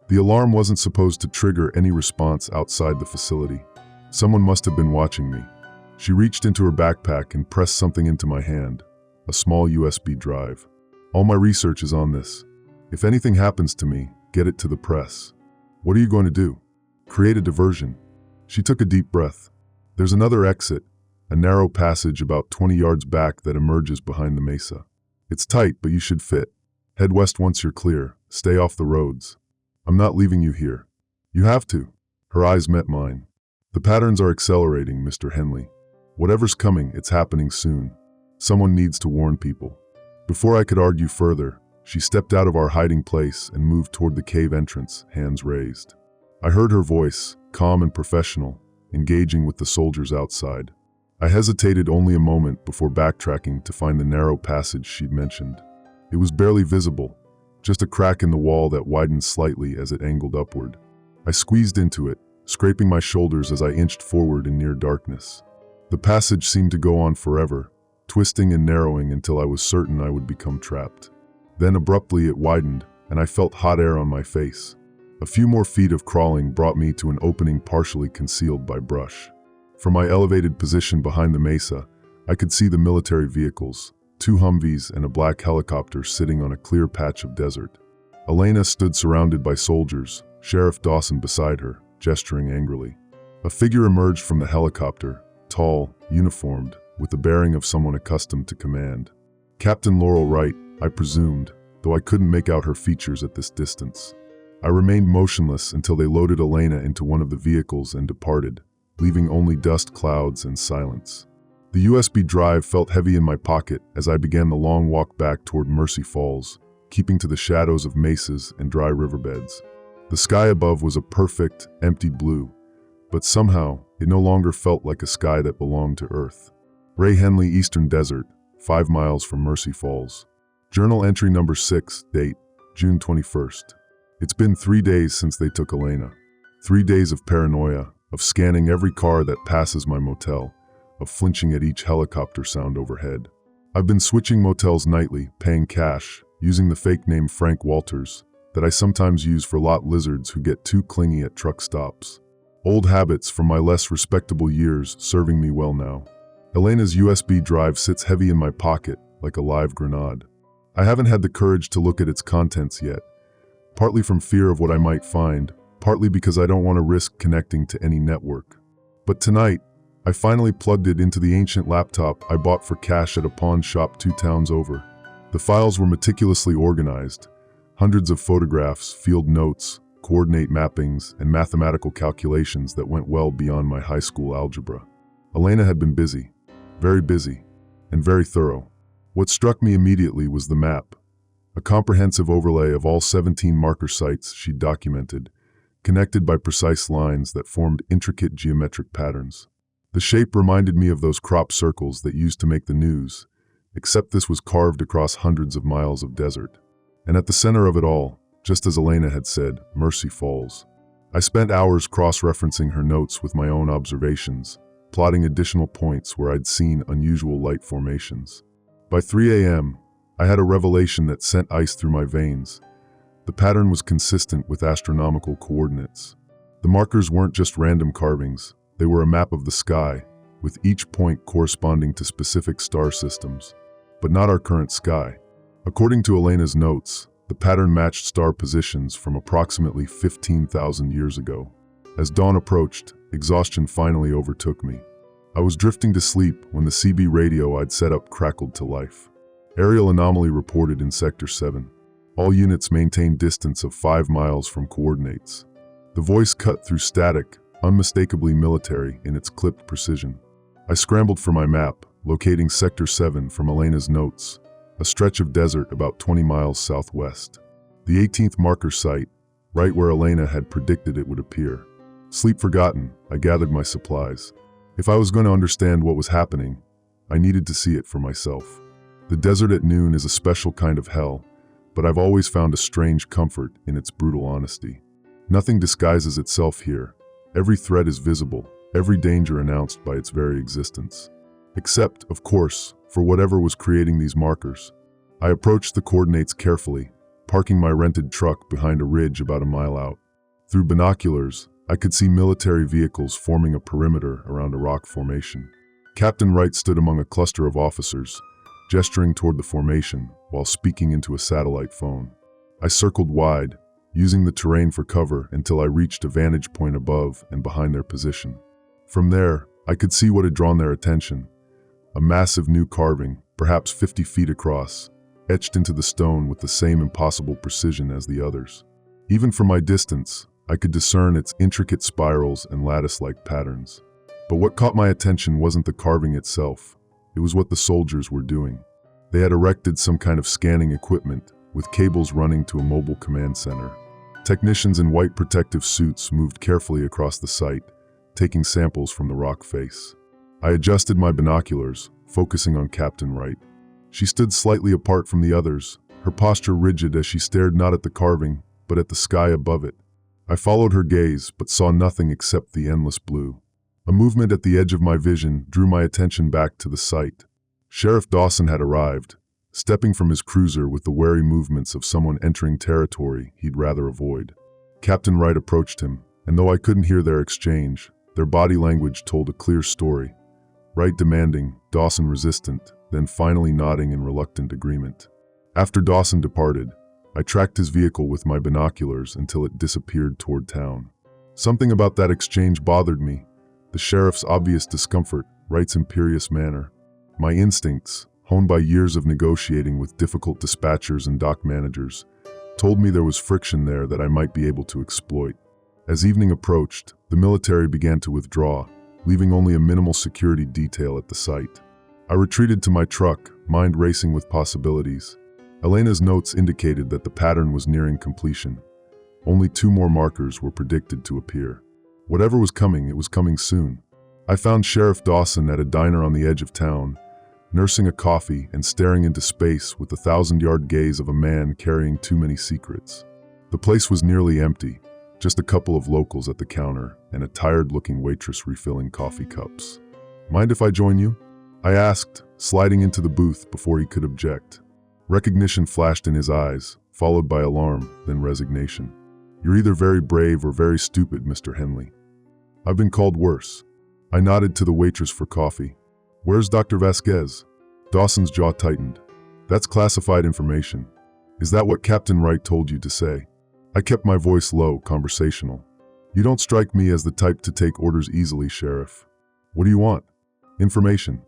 The alarm wasn't supposed to trigger any response outside the facility. Someone must have been watching me. She reached into her backpack and pressed something into my hand, a small USB drive. All my research is on this. If anything happens to me, get it to the press. What are you going to do? Create a diversion. She took a deep breath. There's another exit, a narrow passage about 20 yards back that emerges behind the mesa. It's tight, but you should fit. Head west once you're clear. Stay off the roads. I'm not leaving you here. You have to. Her eyes met mine. The patterns are accelerating, Mr. Henley. Whatever's coming, it's happening soon. Someone needs to warn people. Before I could argue further, she stepped out of our hiding place and moved toward the cave entrance, hands raised. I heard her voice, calm and professional, engaging with the soldiers outside. I hesitated only a moment before backtracking to find the narrow passage she'd mentioned. It was barely visible, just a crack in the wall that widened slightly as it angled upward. I squeezed into it, scraping my shoulders as I inched forward in near darkness. The passage seemed to go on forever, twisting and narrowing until I was certain I would become trapped. Then abruptly it widened, and I felt hot air on my face. A few more feet of crawling brought me to an opening partially concealed by brush. From my elevated position behind the mesa, I could see the military vehicles, 2 Humvees and a black helicopter sitting on a clear patch of desert. Elena stood surrounded by soldiers, Sheriff Dawson beside her, gesturing angrily. A figure emerged from the helicopter, tall, uniformed, with the bearing of someone accustomed to command. Captain Laurel Wright, I presumed, though I couldn't make out her features at this distance. I remained motionless until they loaded Elena into one of the vehicles and departed, leaving only dust clouds and silence. The USB drive felt heavy in my pocket as I began the long walk back toward Mercy Falls, keeping to the shadows of mesas and dry riverbeds. The sky above was a perfect, empty blue, but somehow it no longer felt like a sky that belonged to Earth. Ray Henley Eastern Desert, 5 miles from Mercy Falls. Journal entry number 6, date, June 21st. It's been 3 days since they took Elena. 3 days of paranoia, of scanning every car that passes my motel, of flinching at each helicopter sound overhead. I've been switching motels nightly, paying cash, using the fake name Frank Walters, that I sometimes use for lot lizards who get too clingy at truck stops. Old habits from my less respectable years serving me well now. Elena's USB drive sits heavy in my pocket, like a live grenade. I haven't had the courage to look at its contents yet, partly from fear of what I might find, partly because I don't want to risk connecting to any network. But tonight, I finally plugged it into the ancient laptop I bought for cash at a pawn shop 2 towns over. The files were meticulously organized, hundreds of photographs, field notes, coordinate mappings, and mathematical calculations that went well beyond my high school algebra. Elena had been busy, and very thorough. What struck me immediately was the map, a comprehensive overlay of all 17 marker sites she'd documented, connected by precise lines that formed intricate geometric patterns. The shape reminded me of those crop circles that used to make the news, except this was carved across hundreds of miles of desert. And at the center of it all, just as Elena had said, Mercy Falls. I spent hours cross-referencing her notes with my own observations, plotting additional points where I'd seen unusual light formations. By 3 a.m., I had a revelation that sent ice through my veins. The pattern was consistent with astronomical coordinates. The markers weren't just random carvings, they were a map of the sky, with each point corresponding to specific star systems, but not our current sky. According to Elena's notes, the pattern matched star positions from approximately 15,000 years ago. As dawn approached, exhaustion finally overtook me. I was drifting to sleep when the CB radio I'd set up crackled to life. Aerial anomaly reported in Sector 7. All units maintain distance of 5 miles from coordinates. The voice cut through static, unmistakably military in its clipped precision. I scrambled for my map, locating Sector 7 from Elena's notes, a stretch of desert about 20 miles southwest. The 18th marker site, right where Elena had predicted it would appear. Sleep forgotten, I gathered my supplies. If I was going to understand what was happening, I needed to see it for myself. The desert at noon is a special kind of hell, but I've always found a strange comfort in its brutal honesty. Nothing disguises itself here. Every threat is visible, every danger announced by its very existence. Except, of course, for whatever was creating these markers. I approached the coordinates carefully, parking my rented truck behind a ridge about a mile out. Through binoculars, I could see military vehicles forming a perimeter around a rock formation. Captain Wright stood among a cluster of officers, gesturing toward the formation while speaking into a satellite phone. I circled wide, using the terrain for cover until I reached a vantage point above and behind their position. From there, I could see what had drawn their attention. A massive new carving, perhaps 50 feet across, etched into the stone with the same impossible precision as the others. Even from my distance, I could discern its intricate spirals and lattice-like patterns. But what caught my attention wasn't the carving itself. It was what the soldiers were doing. They had erected some kind of scanning equipment, with cables running to a mobile command center. Technicians in white protective suits moved carefully across the site, taking samples from the rock face. I adjusted my binoculars, focusing on Captain Wright. She stood slightly apart from the others, her posture rigid as she stared not at the carving, but at the sky above it. I followed her gaze, but saw nothing except the endless blue. A movement at the edge of my vision drew my attention back to the site. Sheriff Dawson had arrived, stepping from his cruiser with the wary movements of someone entering territory he'd rather avoid. Captain Wright approached him, and though I couldn't hear their exchange, their body language told a clear story. Wright demanding, Dawson resistant, then finally nodding in reluctant agreement. After Dawson departed, I tracked his vehicle with my binoculars until it disappeared toward town. Something about that exchange bothered me. The sheriff's obvious discomfort, Wright's imperious manner. My instincts, honed by years of negotiating with difficult dispatchers and dock managers, told me there was friction there that I might be able to exploit. As evening approached, the military began to withdraw, leaving only a minimal security detail at the site. I retreated to my truck, mind racing with possibilities. Elena's notes indicated that the pattern was nearing completion. Only 2 more markers were predicted to appear. Whatever was coming, it was coming soon. I found Sheriff Dawson at a diner on the edge of town, nursing a coffee and staring into space with the 1,000-yard gaze of a man carrying too many secrets. The place was nearly empty, just a couple of locals at the counter and a tired-looking waitress refilling coffee cups. "Mind if I join you?" I asked, sliding into the booth before he could object. Recognition flashed in his eyes, followed by alarm, then resignation. "You're either very brave or very stupid, Mr. Henley." "I've been called worse." I nodded to the waitress for coffee. "Where's Dr. Vasquez?" Dawson's jaw tightened. "That's classified information." "Is that what Captain Wright told you to say?" I kept my voice low, conversational. "You don't strike me as the type to take orders easily, Sheriff." "What do you want?" "Information.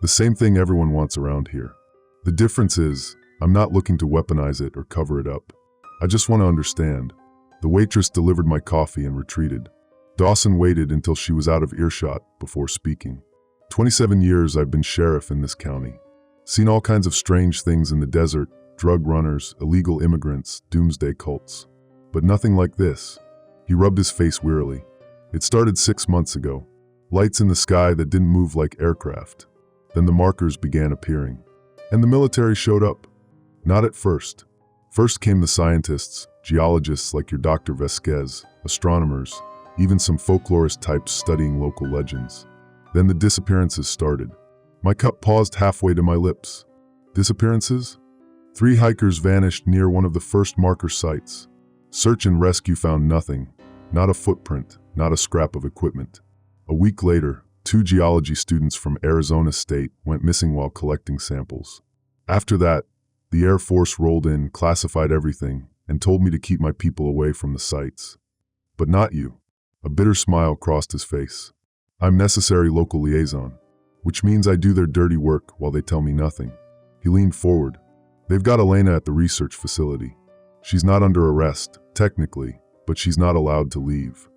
The same thing everyone wants around here. The difference is, I'm not looking to weaponize it or cover it up. I just want to understand." The waitress delivered my coffee and retreated. Dawson waited until she was out of earshot before speaking. 27 years I've been sheriff in this county. Seen all kinds of strange things in the desert, drug runners, illegal immigrants, doomsday cults. But nothing like this. He rubbed his face wearily. It started 6 months ago. Lights in the sky that didn't move like aircraft. Then the markers began appearing. And the military showed up. Not at first. First came the scientists, geologists like your Dr. Vasquez, astronomers, even some folklorist types studying local legends. Then the disappearances started. My cup paused halfway to my lips. Disappearances? 3 hikers vanished near one of the first marker sites. Search and rescue found nothing. Not a footprint, not a scrap of equipment. A week later, 2 geology students from Arizona State went missing while collecting samples. After that, the Air Force rolled in, classified everything, and told me to keep my people away from the sites. But not you. A bitter smile crossed his face. I'm necessary local liaison, which means I do their dirty work while they tell me nothing. He leaned forward. They've got Elena at the research facility. She's not under arrest, technically, but she's not allowed to leave.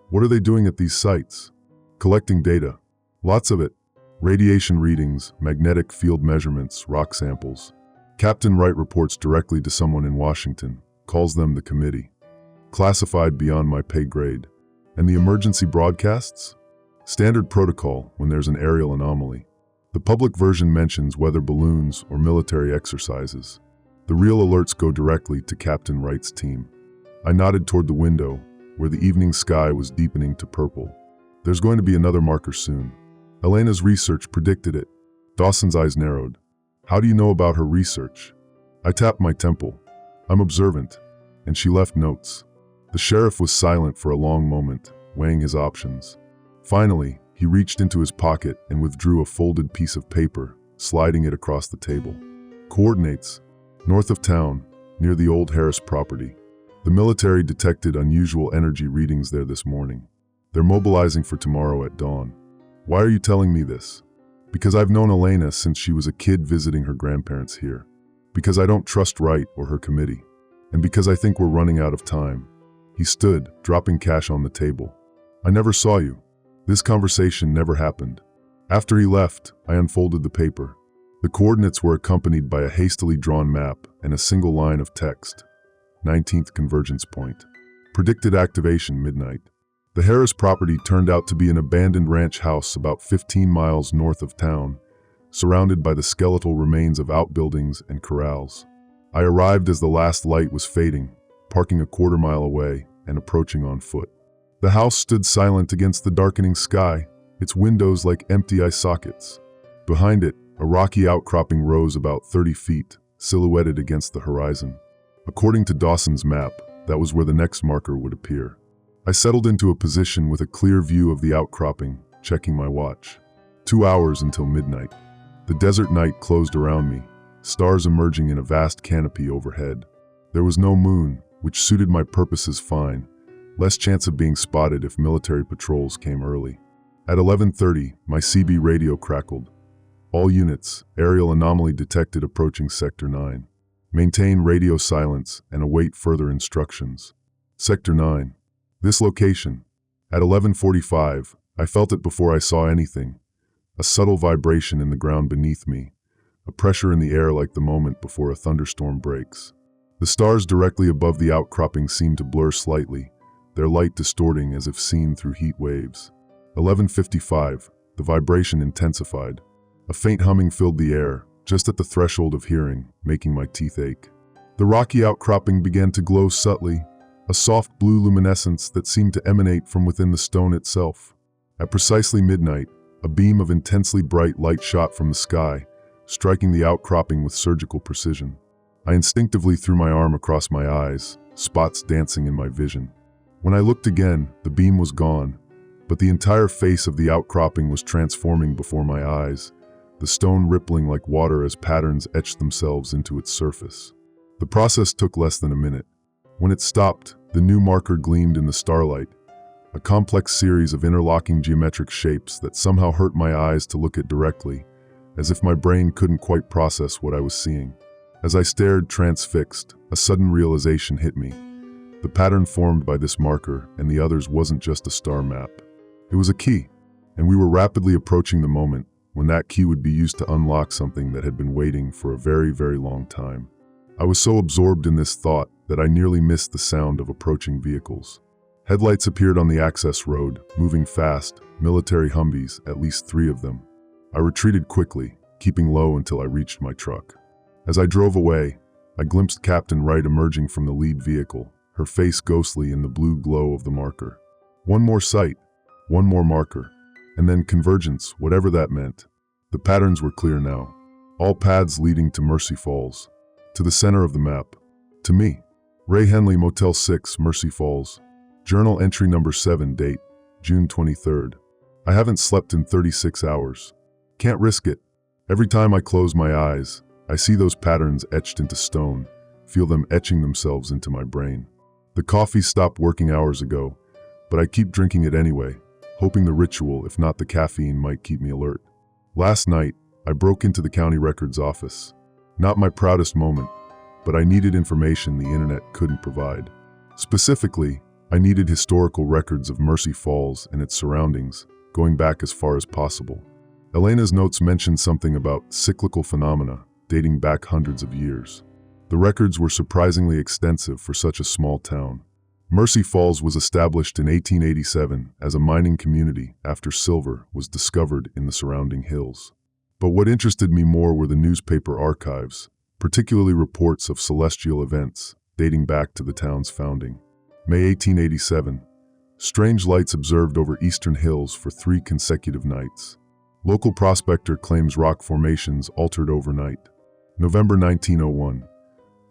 What are they doing at these sites? Collecting data. Lots of it. Radiation readings, magnetic field measurements, rock samples. Captain Wright reports directly to someone in Washington, calls them the committee. Classified beyond my pay grade. And the emergency broadcasts? Standard protocol when there's an aerial anomaly. The public version mentions weather balloons or military exercises. The real alerts go directly to Captain Wright's team. I nodded toward the window, where the evening sky was deepening to purple. There's going to be another marker soon. Elena's research predicted it. Dawson's eyes narrowed. How do you know about her research? I tapped my temple. I'm observant. And she left notes. The sheriff was silent for a long moment, weighing his options. Finally, he reached into his pocket and withdrew a folded piece of paper, sliding it across the table. Coordinates. North of town, near the old Harris property. The military detected unusual energy readings there this morning. They're mobilizing for tomorrow at dawn. Why are you telling me this? Because I've known Elena since she was a kid visiting her grandparents here. Because I don't trust Wright or her committee. And because I think we're running out of time. He stood, dropping cash on the table. I never saw you. This conversation never happened. After he left, I unfolded the paper. The coordinates were accompanied by a hastily drawn map and a single line of text. 19th convergence point. Predicted activation midnight. The Harris property turned out to be an abandoned ranch house about 15 miles north of town, surrounded by the skeletal remains of outbuildings and corrals. I arrived as the last light was fading, parking a quarter-mile away and approaching on foot. The house stood silent against the darkening sky, its windows like empty eye sockets. Behind it, a rocky outcropping rose about 30 feet, silhouetted against the horizon. According to Dawson's map, that was where the next marker would appear. I settled into a position with a clear view of the outcropping, checking my watch. 2 hours until midnight. The desert night closed around me, stars emerging in a vast canopy overhead. There was no moon, which suited my purposes fine, less chance of being spotted if military patrols came early. At 11:30, my CB radio crackled. All units, aerial anomaly detected approaching Sector 9. Maintain radio silence and await further instructions. Sector 9. This location. At 11:45, I felt it before I saw anything. A subtle vibration in the ground beneath me, a pressure in the air like the moment before a thunderstorm breaks. The stars directly above the outcropping seemed to blur slightly, their light distorting as if seen through heat waves. 11:55, the vibration intensified. A faint humming filled the air, just at the threshold of hearing, making my teeth ache. The rocky outcropping began to glow subtly, a soft blue luminescence that seemed to emanate from within the stone itself. At precisely midnight, a beam of intensely bright light shot from the sky, striking the outcropping with surgical precision. I instinctively threw my arm across my eyes, spots dancing in my vision. When I looked again, the beam was gone, but the entire face of the outcropping was transforming before my eyes, the stone rippling like water as patterns etched themselves into its surface. The process took less than a minute. When it stopped, the new marker gleamed in the starlight, a complex series of interlocking geometric shapes that somehow hurt my eyes to look at directly, as if my brain couldn't quite process what I was seeing. As I stared transfixed, a sudden realization hit me. The pattern formed by this marker and the others wasn't just a star map. It was a key, and we were rapidly approaching the moment when that key would be used to unlock something that had been waiting for a very, very long time. I was so absorbed in this thought that I nearly missed the sound of approaching vehicles. Headlights appeared on the access road, moving fast, military Humvees, at least 3 of them. I retreated quickly, keeping low until I reached my truck. As I drove away, I glimpsed Captain Wright emerging from the lead vehicle, her face ghostly in the blue glow of the marker. One more sight, one more marker, and then convergence, whatever that meant. The patterns were clear now. All paths leading to Mercy Falls. To the center of the map. To me. Ray Henley, Motel 6, Mercy Falls. Journal entry number 7, date, June 23rd. I haven't slept in 36 hours. Can't risk it. Every time I close my eyes, I see those patterns etched into stone, feel them etching themselves into my brain. The coffee stopped working hours ago, but I keep drinking it anyway, hoping the ritual, if not the caffeine, might keep me alert. Last night, I broke into the county records office. Not my proudest moment, but I needed information the internet couldn't provide. Specifically, I needed historical records of Mercy Falls and its surroundings, going back as far as possible. Elena's notes mentioned something about cyclical phenomena dating back hundreds of years. The records were surprisingly extensive for such a small town. Mercy Falls was established in 1887 as a mining community after silver was discovered in the surrounding hills. But what interested me more were the newspaper archives, particularly reports of celestial events dating back to the town's founding. May 1887. Strange lights observed over eastern hills for 3 consecutive nights. Local prospector claims rock formations altered overnight. November 1901.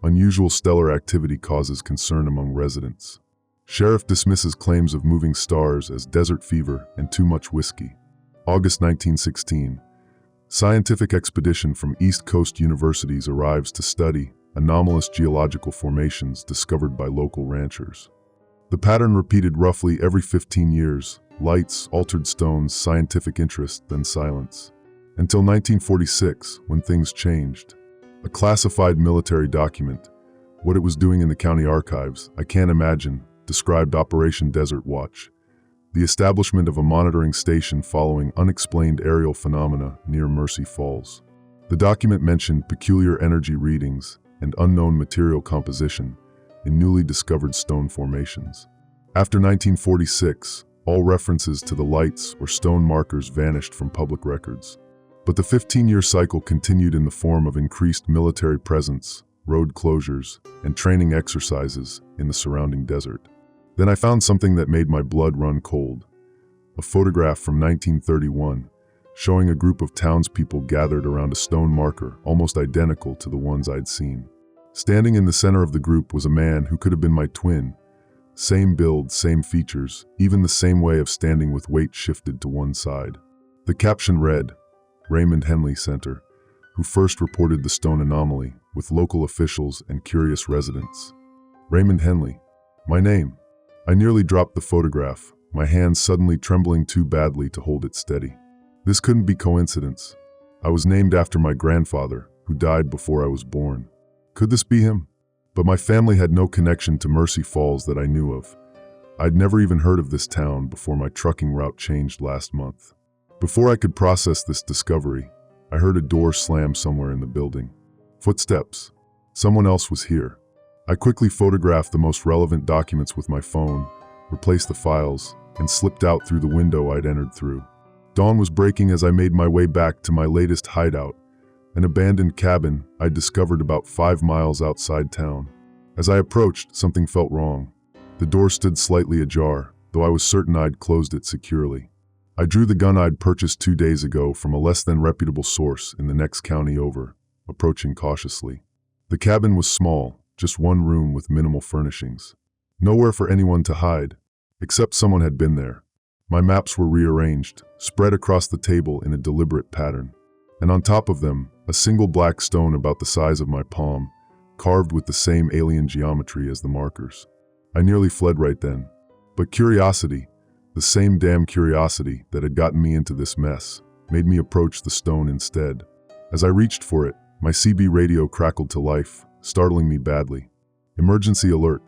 Unusual stellar activity causes concern among residents. Sheriff dismisses claims of moving stars as desert fever and too much whiskey. August 1916. Scientific expedition from East Coast universities arrives to study anomalous geological formations discovered by local ranchers. The pattern repeated roughly every 15 years, lights, altered stones, scientific interest, then silence. Until 1946, when things changed. A classified military document, what it was doing in the county archives, I can't imagine, described Operation Desert Watch, the establishment of a monitoring station following unexplained aerial phenomena near Mercy Falls. The document mentioned peculiar energy readings and unknown material composition in newly discovered stone formations. After 1946, all references to the lights or stone markers vanished from public records. But the 15-year cycle continued in the form of increased military presence, road closures, and training exercises in the surrounding desert. Then I found something that made my blood run cold. A photograph from 1931 showing a group of townspeople gathered around a stone marker almost identical to the ones I'd seen. Standing in the center of the group was a man who could have been my twin. Same build, same features, even the same way of standing with weight shifted to one side. The caption read, Raymond Henley Center, who first reported the stone anomaly with local officials and curious residents. Raymond Henley, my name. I nearly dropped the photograph, my hands suddenly trembling too badly to hold it steady. This couldn't be coincidence. I was named after my grandfather, who died before I was born. Could this be him? But my family had no connection to Mercy Falls that I knew of. I'd never even heard of this town before my trucking route changed last month. Before I could process this discovery, I heard a door slam somewhere in the building. Footsteps. Someone else was here. I quickly photographed the most relevant documents with my phone, replaced the files, and slipped out through the window I'd entered through. Dawn was breaking as I made my way back to my latest hideout, an abandoned cabin I'd discovered about 5 miles outside town. As I approached, something felt wrong. The door stood slightly ajar, though I was certain I'd closed it securely. I drew the gun I'd purchased 2 days ago from a less than reputable source in the next county over, approaching cautiously. The cabin was small, just one room with minimal furnishings. Nowhere for anyone to hide, except someone had been there. My maps were rearranged, spread across the table in a deliberate pattern. And on top of them, a single black stone about the size of my palm, carved with the same alien geometry as the markers. I nearly fled right then. But curiosity, the same damn curiosity that had gotten me into this mess, made me approach the stone instead. As I reached for it, my CB radio crackled to life, startling me badly. Emergency alert.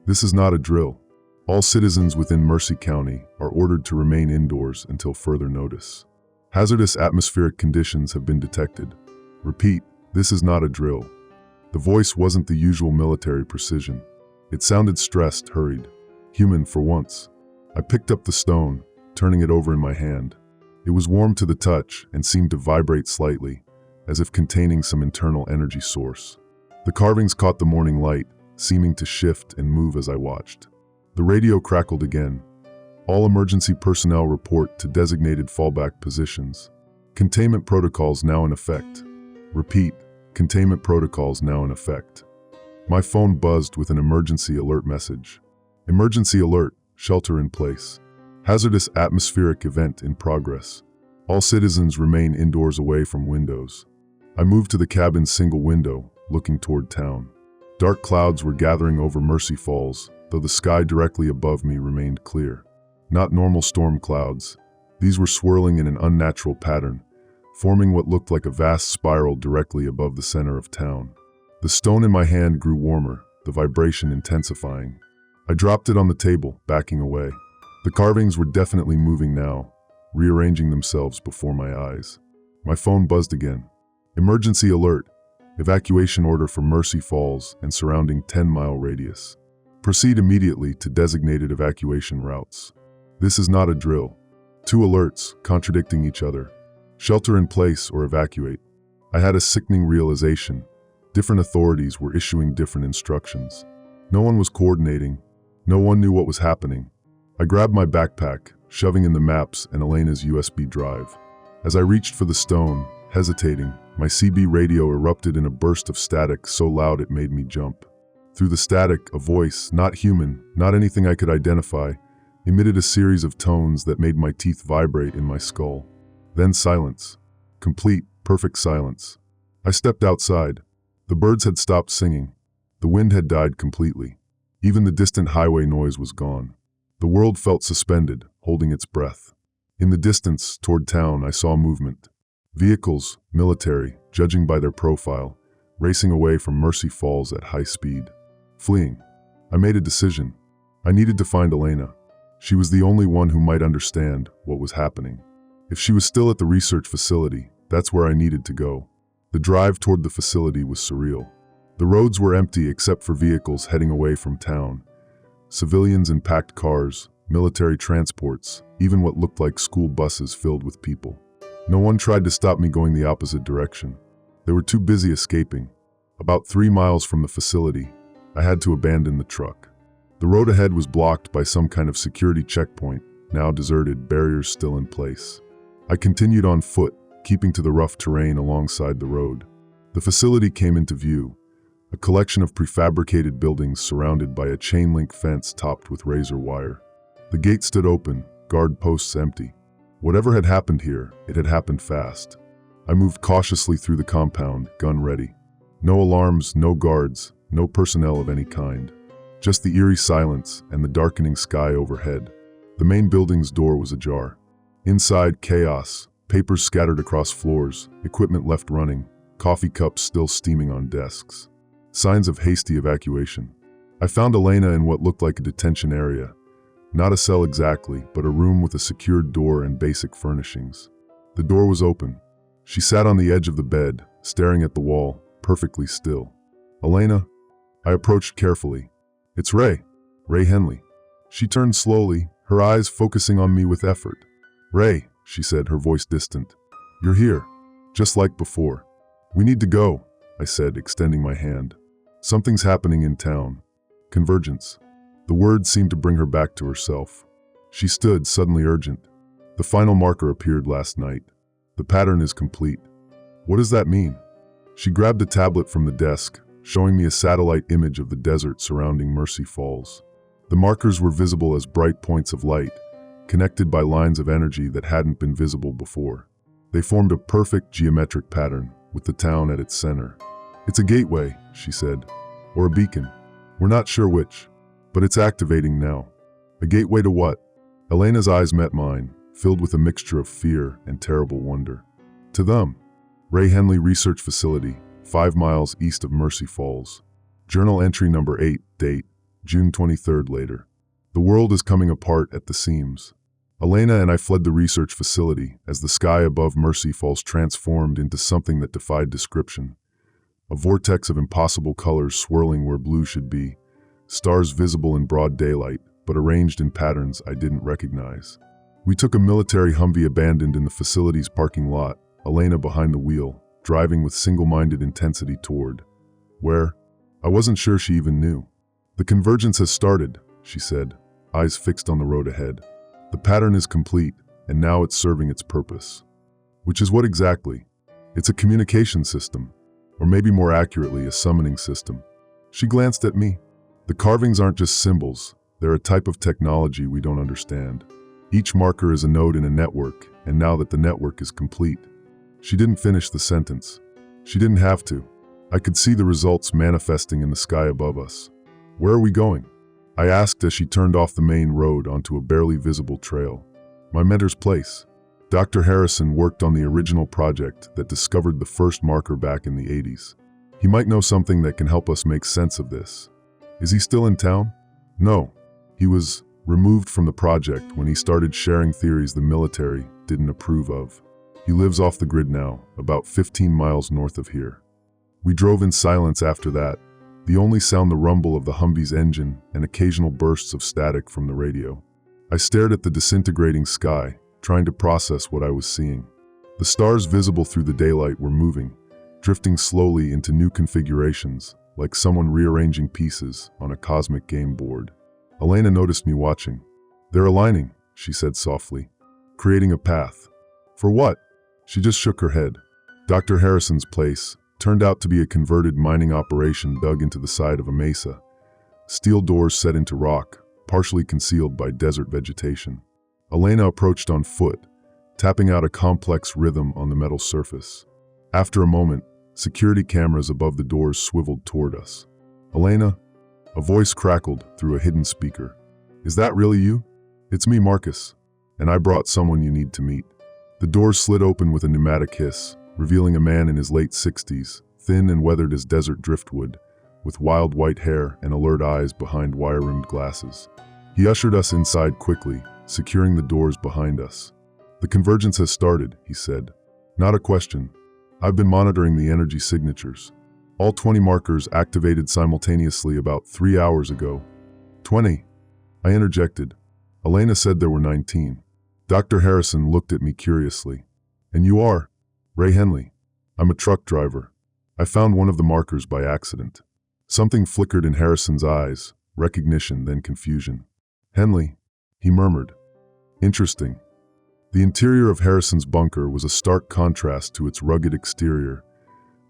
This is not a drill. All citizens within Mercy County are ordered to remain indoors until further notice. Hazardous atmospheric conditions have been detected. Repeat, this is not a drill. The voice wasn't the usual military precision. It sounded stressed, hurried. Human for once. I picked up the stone, turning it over in my hand. It was warm to the touch and seemed to vibrate slightly, as if containing some internal energy source. The carvings caught the morning light, seeming to shift and move as I watched. The radio crackled again. All emergency personnel report to designated fallback positions. Containment protocols now in effect. Repeat, containment protocols now in effect. My phone buzzed with an emergency alert message. Emergency alert, shelter in place. Hazardous atmospheric event in progress. All citizens remain indoors away from windows. I moved to the cabin's single window, looking toward town. Dark clouds were gathering over Mercy Falls, though the sky directly above me remained clear. Not normal storm clouds. These were swirling in an unnatural pattern, forming what looked like a vast spiral directly above the center of town. The stone in my hand grew warmer, the vibration intensifying. I dropped it on the table, backing away. The carvings were definitely moving now, rearranging themselves before my eyes. My phone buzzed again. Emergency alert. Evacuation order for Mercy Falls and surrounding 10-mile radius. Proceed immediately to designated evacuation routes. This is not a drill. 2 alerts, contradicting each other. Shelter in place or evacuate. I had a sickening realization. Different authorities were issuing different instructions. No one was coordinating. No one knew what was happening. I grabbed my backpack, shoving in the maps and Elena's USB drive. As I reached for the stone, hesitating, my CB radio erupted in a burst of static so loud it made me jump. Through the static, a voice, not human, not anything I could identify, emitted a series of tones that made my teeth vibrate in my skull. Then silence. Complete, perfect silence. I stepped outside. The birds had stopped singing. The wind had died completely. Even the distant highway noise was gone. The world felt suspended, holding its breath. In the distance, toward town, I saw movement. Vehicles, military, judging by their profile, racing away from Mercy Falls at high speed. Fleeing. I made a decision. I needed to find Elena. She was the only one who might understand what was happening. If she was still at the research facility, that's where I needed to go. The drive toward the facility was surreal. The roads were empty except for vehicles heading away from town. Civilians in packed cars, military transports, even what looked like school buses filled with people. No one tried to stop me going the opposite direction. They were too busy escaping. About 3 miles from the facility, I had to abandon the truck. The road ahead was blocked by some kind of security checkpoint, now deserted, barriers still in place. I continued on foot, keeping to the rough terrain alongside the road. The facility came into view, a collection of prefabricated buildings surrounded by a chain-link fence topped with razor wire. The gate stood open, guard posts empty. Whatever had happened here, it had happened fast. I moved cautiously through the compound, gun ready. No alarms, no guards, no personnel of any kind. Just the eerie silence and the darkening sky overhead. The main building's door was ajar. Inside, chaos, papers scattered across floors, equipment left running, coffee cups still steaming on desks. Signs of hasty evacuation. I found Elena in what looked like a detention area. Not a cell exactly, but a room with a secured door and basic furnishings. The door was open. She sat on the edge of the bed, staring at the wall, perfectly still. "Elena?" I approached carefully. "It's Ray Henley." She turned slowly, her eyes focusing on me with effort. "Ray," she said, her voice distant. "You're here, just like before." "We need to go," I said, extending my hand. "Something's happening in town. Convergence." The words seemed to bring her back to herself. She stood, suddenly urgent. "The final marker appeared last night. The pattern is complete." "What does that mean?" She grabbed a tablet from the desk, showing me a satellite image of the desert surrounding Mercy Falls. The markers were visible as bright points of light, connected by lines of energy that hadn't been visible before. They formed a perfect geometric pattern, with the town at its center. "It's a gateway," she said, "or a beacon. We're not sure which, but it's activating now." "A gateway to what?" Elena's eyes met mine, filled with a mixture of fear and terrible wonder. "To them. Ray Henley Research Facility, 5 miles east of Mercy Falls. Journal entry number 8, date, June 23rd later. The world is coming apart at the seams." Elena and I fled the research facility as the sky above Mercy Falls transformed into something that defied description. A vortex of impossible colors swirling where blue should be, stars visible in broad daylight, but arranged in patterns I didn't recognize. We took a military Humvee abandoned in the facility's parking lot, Elena behind the wheel, driving with single-minded intensity toward where? I wasn't sure she even knew. "The convergence has started," she said, eyes fixed on the road ahead. "The pattern is complete, and now it's serving its purpose." "Which is what exactly?" "It's a communication system, or maybe more accurately, a summoning system." She glanced at me. "The carvings aren't just symbols, they're a type of technology we don't understand. Each marker is a node in a network, and now that the network is complete." She didn't finish the sentence. She didn't have to. I could see the results manifesting in the sky above us. "Where are we going?" I asked as she turned off the main road onto a barely visible trail. "My mentor's place. Dr. Harrison worked on the original project that discovered the first marker back in the 80s. He might know something that can help us make sense of this." "Is he still in town?" "No. He was removed from the project when he started sharing theories the military didn't approve of. He lives off the grid now, about 15 miles north of here." We drove in silence after that, the only sound the rumble of the Humvee's engine and occasional bursts of static from the radio. I stared at the disintegrating sky, trying to process what I was seeing. The stars visible through the daylight were moving, drifting slowly into new configurations, like someone rearranging pieces on a cosmic game board. Elena noticed me watching. "They're aligning," she said softly, "creating a path." "For what?" She just shook her head. Dr. Harrison's place turned out to be a converted mining operation dug into the side of a mesa. Steel doors set into rock, partially concealed by desert vegetation. Elena approached on foot, tapping out a complex rhythm on the metal surface. After a moment, security cameras above the doors swiveled toward us. "Elena?" A voice crackled through a hidden speaker. "Is that really you?" "It's me, Marcus. And I brought someone you need to meet." The doors slid open with a pneumatic hiss, revealing a man in his late 60s, thin and weathered as desert driftwood, with wild white hair and alert eyes behind wire-rimmed glasses. He ushered us inside quickly, securing the doors behind us. "The convergence has started," he said. "Not a question. I've been monitoring the energy signatures. All 20 markers activated simultaneously about 3 hours ago." "20?" I interjected. Elena said there were 19. Dr. Harrison looked at me curiously. "And you are?" "Ray Henley. I'm a truck driver." I found one of the markers by accident. Something flickered in Harrison's eyes, recognition, then confusion. Henley, he murmured. Interesting. The interior of Harrison's bunker was a stark contrast to its rugged exterior.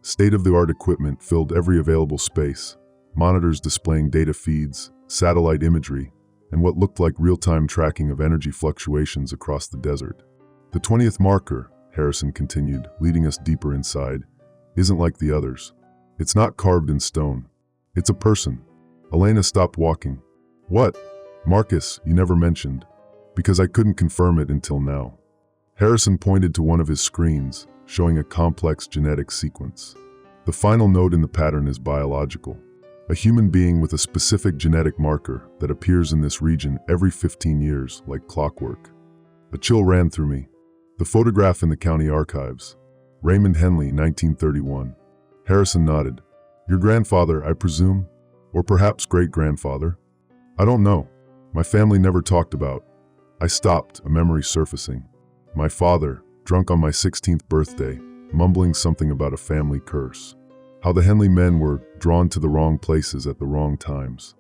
State-of-the-art equipment filled every available space, monitors displaying data feeds, satellite imagery, and what looked like real-time tracking of energy fluctuations across the desert. The 20th marker, Harrison continued, leading us deeper inside, isn't like the others. It's not carved in stone. It's a person. Elena stopped walking. What? Marcus, you never mentioned. Because I couldn't confirm it until now. Harrison pointed to one of his screens, showing a complex genetic sequence. The final node in the pattern is biological. A human being with a specific genetic marker that appears in this region every 15 years, like clockwork. A chill ran through me. The photograph in the county archives. Raymond Henley, 1931. Harrison nodded. Your grandfather, I presume? Or perhaps great-grandfather? I don't know. My family never talked about. I stopped, a memory surfacing. My father, drunk on my 16th birthday, mumbling something about a family curse. How the Henley men were drawn to the wrong places at the wrong times.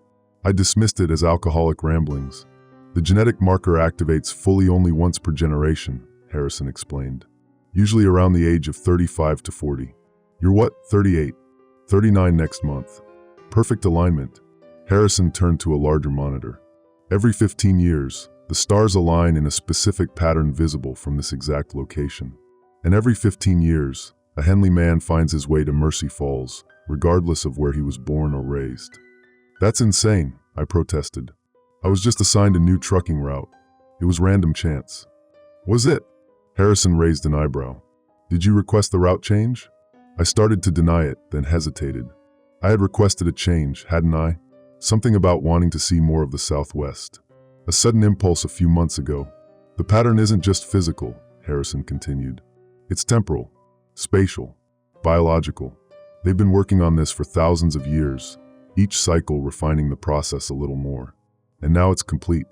I dismissed it as alcoholic ramblings. The genetic marker activates fully only once per generation, Harrison explained. Usually around the age of 35 to 40. You're what, 38? 39 next month. Perfect alignment. Harrison turned to a larger monitor. Every 15 years, the stars align in a specific pattern visible from this exact location. And every 15 years, a Henley man finds his way to Mercy Falls, regardless of where he was born or raised. That's insane, I protested. I was just assigned a new trucking route. It was random chance. Was it? Harrison raised an eyebrow. Did you request the route change? I started to deny it, then hesitated. I had requested a change, hadn't I? Something about wanting to see more of the Southwest. A sudden impulse a few months ago. The pattern isn't just physical, Harrison continued. It's temporal, spatial, biological. They've been working on this for thousands of years, each cycle refining the process a little more. And now it's complete.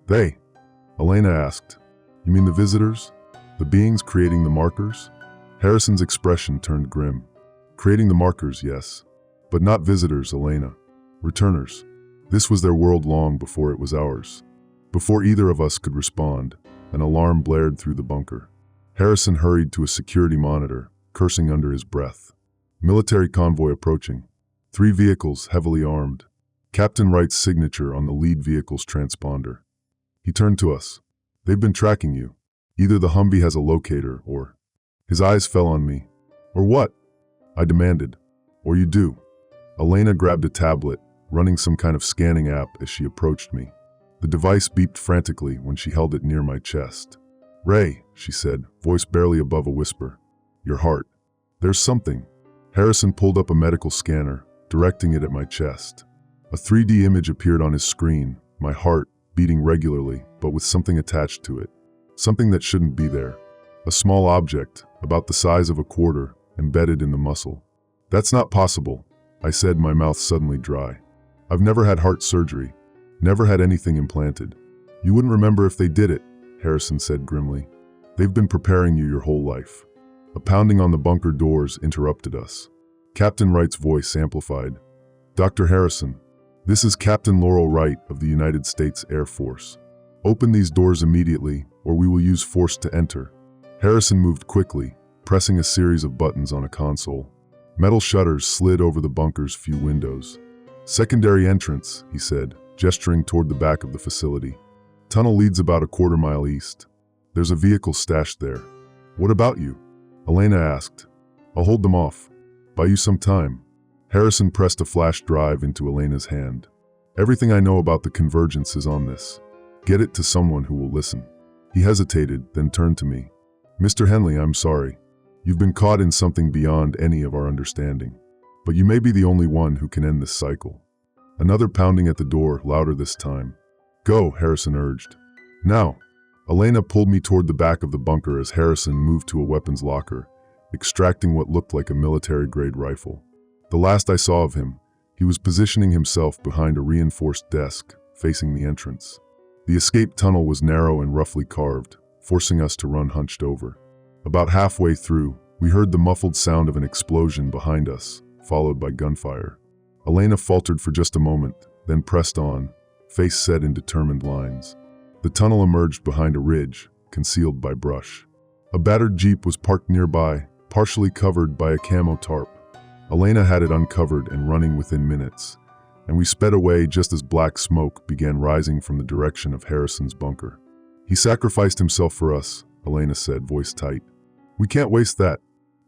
They? Elena asked. You mean the visitors? The beings creating the markers? Harrison's expression turned grim. Creating the markers, yes. But not visitors, Elena. Returners. This was their world long before it was ours. Before either of us could respond, an alarm blared through the bunker. Harrison hurried to a security monitor, cursing under his breath. Military convoy approaching. 3 vehicles heavily armed. Captain Wright's signature on the lead vehicle's transponder. He turned to us. They've been tracking you. Either the Humvee has a locator or... His eyes fell on me. Or what? I demanded. Or you do. Elena grabbed a tablet, running some kind of scanning app as she approached me. The device beeped frantically when she held it near my chest. Ray, she said, voice barely above a whisper. Your heart. There's something. Harrison pulled up a medical scanner, directing it at my chest. A 3D image appeared on his screen, my heart beating regularly, but with something attached to it. Something that shouldn't be there. A small object, about the size of a quarter, embedded in the muscle. That's not possible, I said, my mouth suddenly dry. I've never had heart surgery. Never had anything implanted. You wouldn't remember if they did it, Harrison said grimly. They've been preparing you your whole life. A pounding on the bunker doors interrupted us. Captain Wright's voice amplified. Dr. Harrison, this is Captain Laurel Wright of the United States Air Force. Open these doors immediately, or we will use force to enter. Harrison moved quickly, pressing a series of buttons on a console. Metal shutters slid over the bunker's few windows. Secondary entrance, he said, gesturing toward the back of the facility. Tunnel leads about a quarter-mile east. There's a vehicle stashed there. What about you? Elena asked. I'll hold them off. Buy you some time. Harrison pressed a flash drive into Elena's hand. Everything I know about the convergence is on this. Get it to someone who will listen. He hesitated, then turned to me. Mr. Henley, I'm sorry. You've been caught in something beyond any of our understanding. But you may be the only one who can end this cycle. Another pounding at the door, louder this time. Go, Harrison urged. Now. Elena pulled me toward the back of the bunker as Harrison moved to a weapons locker, extracting what looked like a military-grade rifle. The last I saw of him, he was positioning himself behind a reinforced desk, facing the entrance. The escape tunnel was narrow and roughly carved, forcing us to run hunched over. About halfway through, We heard the muffled sound of an explosion behind us, followed by gunfire. Elena faltered for just a moment, then pressed on, face set in determined lines. The tunnel emerged behind a ridge, concealed by brush. A battered jeep was parked nearby, partially covered by a camo tarp. Elena had it uncovered and running within minutes, and we sped away just as black smoke began rising from the direction of Harrison's bunker. "He sacrificed himself for us," Elena said, voice tight. "We can't waste that."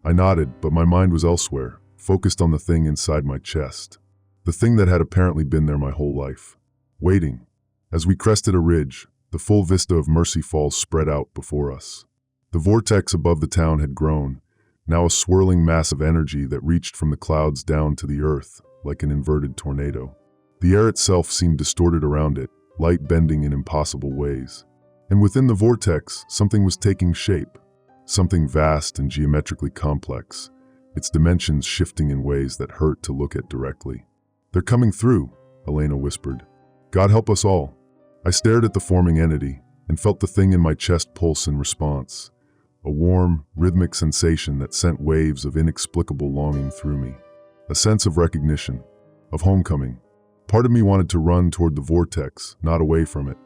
I nodded, but my mind was elsewhere, focused on the thing inside my chest. The thing that had apparently been there my whole life. Waiting. As we crested a ridge, the full vista of Mercy Falls spread out before us. The vortex above the town had grown, now a swirling mass of energy that reached from the clouds down to the earth, like an inverted tornado. The air itself seemed distorted around it, light bending in impossible ways. And within the vortex, something was taking shape. Something vast and geometrically complex, its dimensions shifting in ways that hurt to look at directly. "They're coming through," Elena whispered. "God help us all." I stared at the forming entity and felt the thing in my chest pulse in response. A warm, rhythmic sensation that sent waves of inexplicable longing through me. A sense of recognition, of homecoming. Part of me wanted to run toward the vortex, not away from it,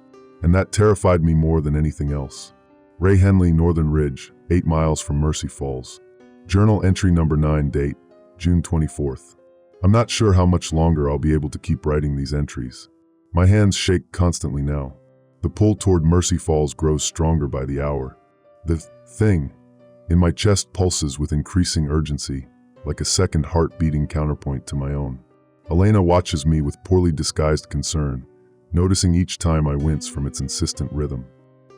and that terrified me more than anything else. Ray Henley, Northern Ridge, 8 miles from Mercy Falls. Journal entry number 9, date, June 24th. I'm not sure how much longer I'll be able to keep writing these entries. My hands shake constantly now. The pull toward Mercy Falls grows stronger by the hour. The thing in my chest pulses with increasing urgency, like a second heart beating counterpoint to my own. Elena watches me with poorly disguised concern, noticing each time I wince from its insistent rhythm.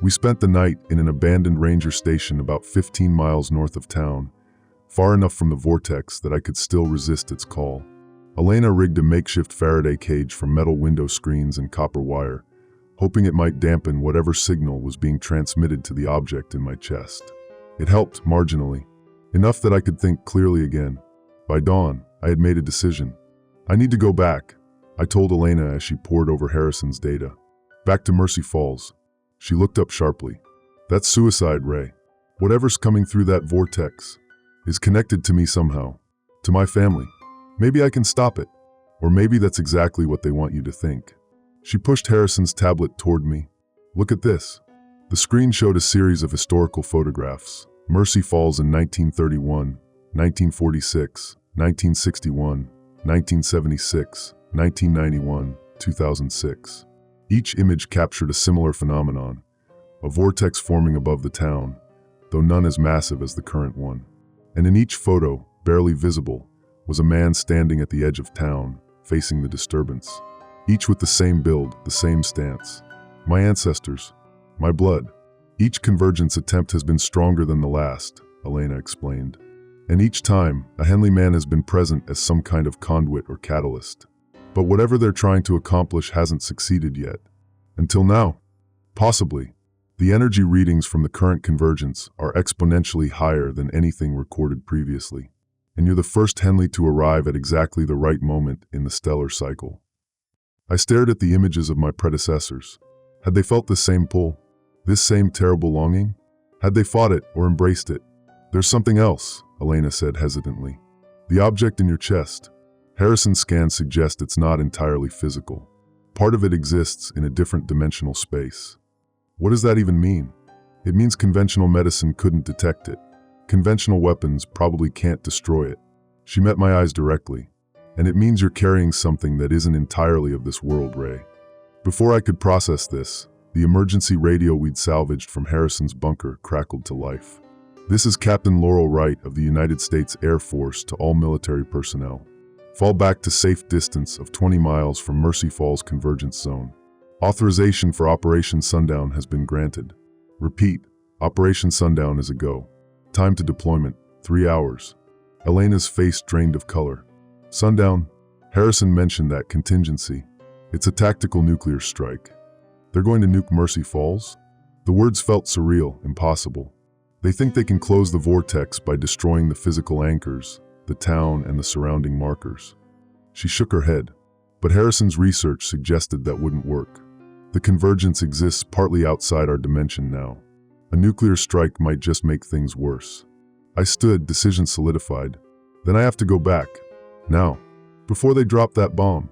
We spent the night in an abandoned ranger station about 15 miles north of town, far enough from the vortex that I could still resist its call. Elena rigged a makeshift Faraday cage from metal window screens and copper wire, hoping it might dampen whatever signal was being transmitted to the object in my chest. It helped, marginally, enough that I could think clearly again. By dawn, I had made a decision. "I need to go back," I told Elena as she pored over Harrison's data. "Back to Mercy Falls." She looked up sharply. "That's suicide, Ray. Whatever's coming through that vortex is connected to me somehow, to my family. Maybe I can stop it, or maybe that's exactly what they want you to think." She pushed Harrison's tablet toward me. "Look at this." The screen showed a series of historical photographs. Mercy Falls in 1931, 1946, 1961, 1976, 1991, 2006. Each image captured a similar phenomenon, a vortex forming above the town, though none as massive as the current one. And in each photo, barely visible, was a man standing at the edge of town, facing the disturbance. Each with the same build, the same stance. My ancestors, my blood. Each convergence attempt has been stronger than the last, Elena explained. And each time, a Henley man has been present as some kind of conduit or catalyst. But whatever they're trying to accomplish hasn't succeeded yet. Until now. Possibly. The energy readings from the current convergence are exponentially higher than anything recorded previously. And you're the first Henley to arrive at exactly the right moment in the stellar cycle. I stared at the images of my predecessors. Had they felt the same pull? This same terrible longing? Had they fought it or embraced it? "There's something else," Elena said hesitantly. "The object in your chest." Harrison's scans suggest it's not entirely physical. Part of it exists in a different dimensional space. What does that even mean? It means conventional medicine couldn't detect it. Conventional weapons probably can't destroy it. She met my eyes directly. "And it means you're carrying something that isn't entirely of this world, Ray." Before I could process this, the emergency radio we'd salvaged from Harrison's bunker crackled to life. "This is Captain Laurel Wright of the United States Air Force to all military personnel. Fall back to safe distance of 20 miles from Mercy Falls Convergence Zone. Authorization for Operation Sundown has been granted. Repeat, Operation Sundown is a go. Time to deployment, 3 hours." Elena's face drained of color. "Sundown?" Harrison mentioned that contingency. "It's a tactical nuclear strike. They're going to nuke Mercy Falls?" The words felt surreal, impossible. "They think they can close the vortex by destroying the physical anchors, the town and the surrounding markers." She shook her head, but Harrison's research suggested that wouldn't work. The convergence exists partly outside our dimension now. A nuclear strike might just make things worse. I stood, decision solidified. Then I have to go back. Now. Before they drop that bomb.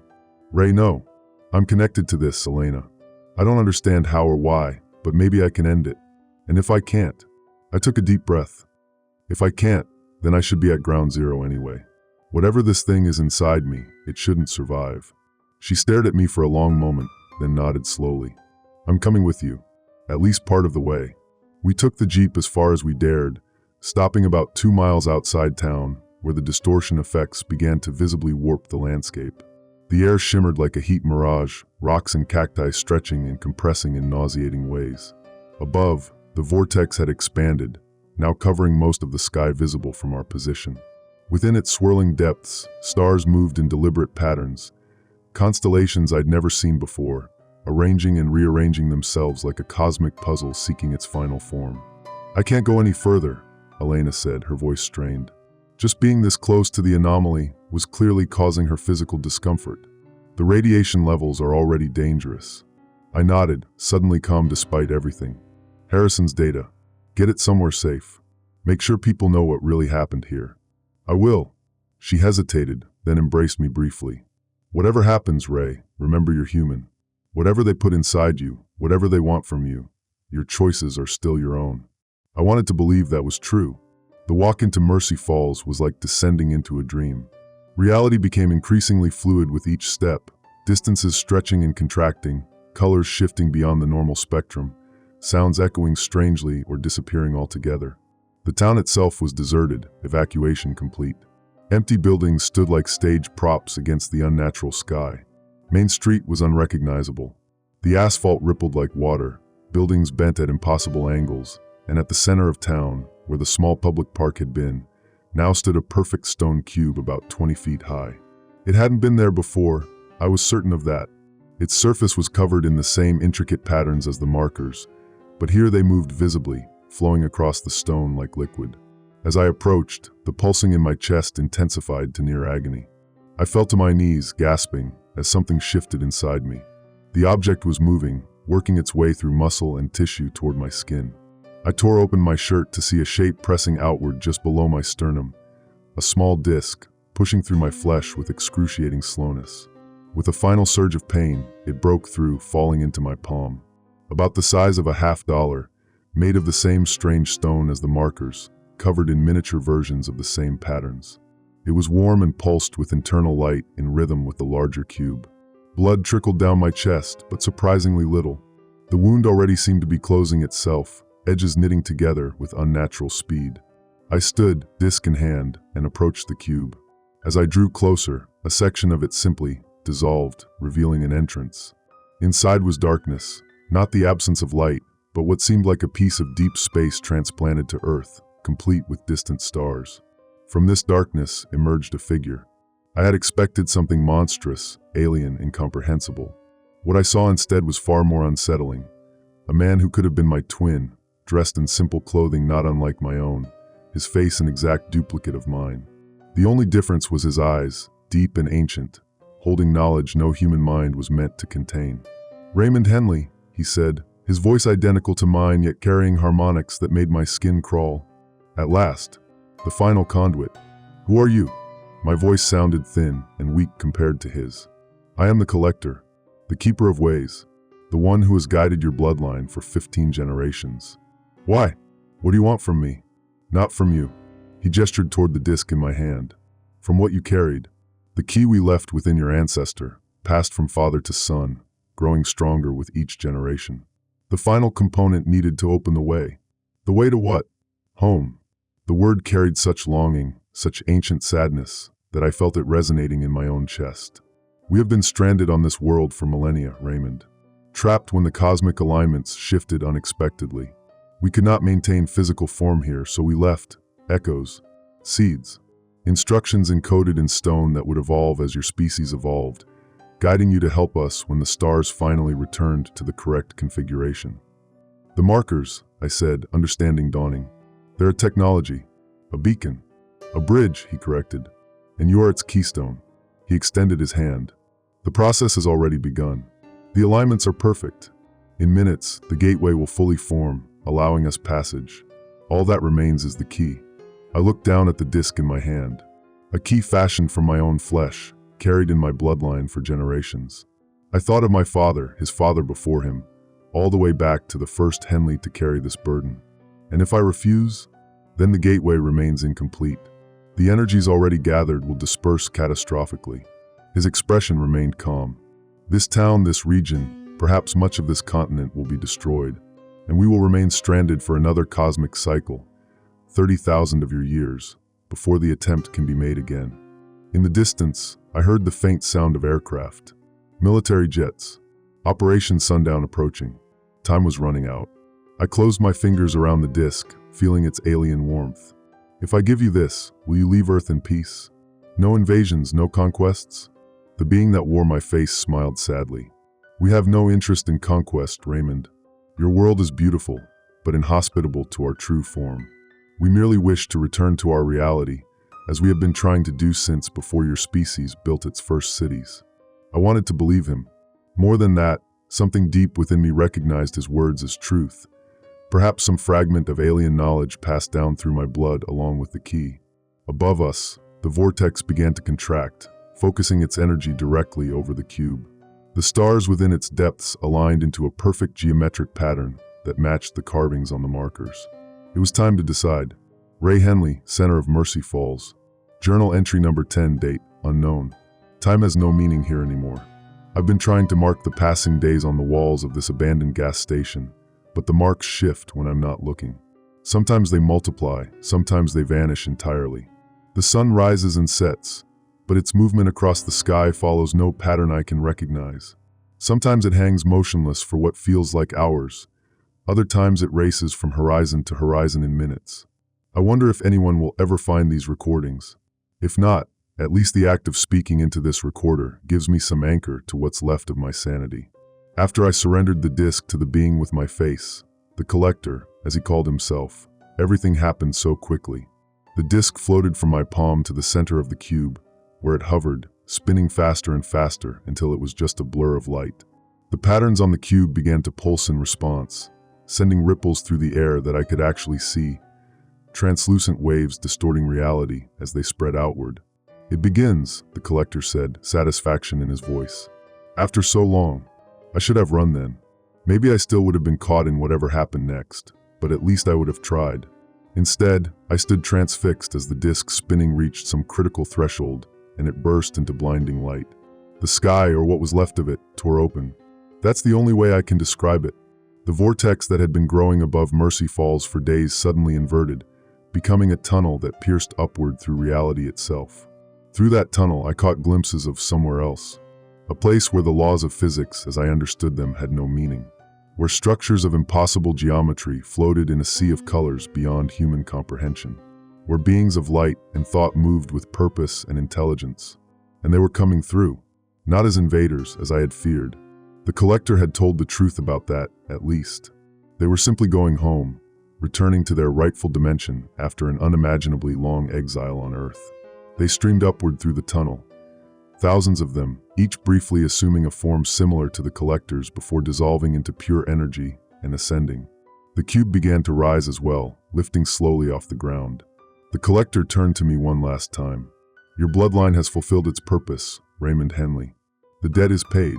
Ray, no. I'm connected to this, Elena. I don't understand how or why, but maybe I can end it. And if I can't, I took a deep breath. If I can't, then I should be at ground zero anyway. Whatever this thing is inside me, it shouldn't survive. She stared at me for a long moment, then nodded slowly. I'm coming with you, at least part of the way. We took the Jeep as far as we dared, stopping about 2 miles outside town, where the distortion effects began to visibly warp the landscape. The air shimmered like a heat mirage, rocks and cacti stretching and compressing in nauseating ways. Above, the vortex had expanded, now covering most of the sky visible from our position. Within its swirling depths, stars moved in deliberate patterns, constellations I'd never seen before, arranging and rearranging themselves like a cosmic puzzle seeking its final form. I can't go any further, Elena said, her voice strained. Just being this close to the anomaly was clearly causing her physical discomfort. The radiation levels are already dangerous. I nodded, suddenly calm despite everything. Harrison's data. Get it somewhere safe. Make sure people know what really happened here. I will. She hesitated, then embraced me briefly. Whatever happens, Ray, remember you're human. Whatever they put inside you, whatever they want from you, your choices are still your own. I wanted to believe that was true. The walk into Mercy Falls was like descending into a dream. Reality became increasingly fluid with each step, distances stretching and contracting, colors shifting beyond the normal spectrum, sounds echoing strangely or disappearing altogether. The town itself was deserted, evacuation complete. Empty buildings stood like stage props against the unnatural sky. Main Street was unrecognizable. The asphalt rippled like water, buildings bent at impossible angles, and at the center of town, where the small public park had been, now stood a perfect stone cube about 20 feet high. It hadn't been there before, I was certain of that. Its surface was covered in the same intricate patterns as the markers, but here they moved visibly, flowing across the stone like liquid. As I approached, the pulsing in my chest intensified to near agony. I fell to my knees, gasping, as something shifted inside me. The object was moving, working its way through muscle and tissue toward my skin. I tore open my shirt to see a shape pressing outward just below my sternum, a small disc, pushing through my flesh with excruciating slowness. With a final surge of pain, it broke through, falling into my palm. About the size of a $50, made of the same strange stone as the markers, covered in miniature versions of the same patterns. It was warm and pulsed with internal light in rhythm with the larger cube. Blood trickled down my chest, but surprisingly little. The wound already seemed to be closing itself, edges knitting together with unnatural speed. I stood, disc in hand, and approached the cube. As I drew closer, a section of it simply dissolved, revealing an entrance. Inside was darkness, not the absence of light, but what seemed like a piece of deep space transplanted to Earth, complete with distant stars. From this darkness emerged a figure. I had expected something monstrous, alien, incomprehensible. What I saw instead was far more unsettling. A man who could have been my twin, dressed in simple clothing not unlike my own, his face an exact duplicate of mine. The only difference was his eyes, deep and ancient, holding knowledge no human mind was meant to contain. "Raymond Henley," he said, his voice identical to mine yet carrying harmonics that made my skin crawl. At last, the final conduit. "Who are you?" My voice sounded thin and weak compared to his. "I am the collector, the keeper of ways, the one who has guided your bloodline for 15 generations. Why? What do you want from me?" "Not from you." He gestured toward the disc in my hand. "From what you carried, the key we left within your ancestor, passed from father to son, growing stronger with each generation. The final component needed to open the way." "The way to what?" "Home." The word carried such longing, such ancient sadness, that I felt it resonating in my own chest. We have been stranded on this world for millennia, Raymond. Trapped when the cosmic alignments shifted unexpectedly. We could not maintain physical form here, so we left echoes, seeds, instructions encoded in stone that would evolve as your species evolved, guiding you to help us when the stars finally returned to the correct configuration. "The markers," I said, understanding dawning. "They're a technology, a beacon, a bridge," he corrected. "And you are its keystone." He extended his hand. "The process has already begun. The alignments are perfect. In minutes, the gateway will fully form, allowing us passage. All that remains is the key." I looked down at the disc in my hand, a key fashioned from my own flesh, carried in my bloodline for generations. I thought of my father, his father before him, all the way back to the first Henley to carry this burden. And if I refuse, then the gateway remains incomplete. The energies already gathered will disperse catastrophically. His expression remained calm. This town, this region, perhaps much of this continent will be destroyed, and we will remain stranded for another cosmic cycle, 30,000 of your years, before the attempt can be made again. In the distance, I heard the faint sound of aircraft. Military jets. Operation Sundown approaching. Time was running out. I closed my fingers around the disc, feeling its alien warmth. If I give you this, will you leave Earth in peace? No invasions, no conquests? The being that wore my face smiled sadly. We have no interest in conquest, Raymond. Your world is beautiful, but inhospitable to our true form. We merely wish to return to our reality, as we have been trying to do since before your species built its first cities. I wanted to believe him. More than that, something deep within me recognized his words as truth. Perhaps some fragment of alien knowledge passed down through my blood along with the key. Above us, the vortex began to contract, focusing its energy directly over the cube. The stars within its depths aligned into a perfect geometric pattern that matched the carvings on the markers. It was time to decide. Ray Henley, center of Mercy Falls. Journal entry number 10, date, unknown. Time has no meaning here anymore. I've been trying to mark the passing days on the walls of this abandoned gas station, but the marks shift when I'm not looking. Sometimes they multiply, sometimes they vanish entirely. The sun rises and sets, but its movement across the sky follows no pattern I can recognize. Sometimes it hangs motionless for what feels like hours. Other times it races from horizon to horizon in minutes. I wonder if anyone will ever find these recordings. If not, at least the act of speaking into this recorder gives me some anchor to what's left of my sanity. After I surrendered the disc to the being with my face, the collector, as he called himself, everything happened so quickly. The disc floated from my palm to the center of the cube, where it hovered, spinning faster and faster until it was just a blur of light. The patterns on the cube began to pulse in response, sending ripples through the air that I could actually see, translucent waves distorting reality as they spread outward. It begins, the collector said, satisfaction in his voice. After so long, I should have run then. Maybe I still would have been caught in whatever happened next, but at least I would have tried. Instead, I stood transfixed as the disc spinning reached some critical threshold, and it burst into blinding light. The sky, or what was left of it, tore open. That's the only way I can describe it. The vortex that had been growing above Mercy Falls for days suddenly inverted, becoming a tunnel that pierced upward through reality itself. Through that tunnel, I caught glimpses of somewhere else. A place where the laws of physics, as I understood them, had no meaning. Where structures of impossible geometry floated in a sea of colors beyond human comprehension. Where beings of light and thought moved with purpose and intelligence. And they were coming through, not as invaders, as I had feared. The collector had told the truth about that, at least. They were simply going home, returning to their rightful dimension after an unimaginably long exile on Earth. They streamed upward through the tunnel. Thousands of them, each briefly assuming a form similar to the collector's before dissolving into pure energy and ascending. The cube began to rise as well, lifting slowly off the ground. The collector turned to me one last time. Your bloodline has fulfilled its purpose, Raymond Henley. The debt is paid.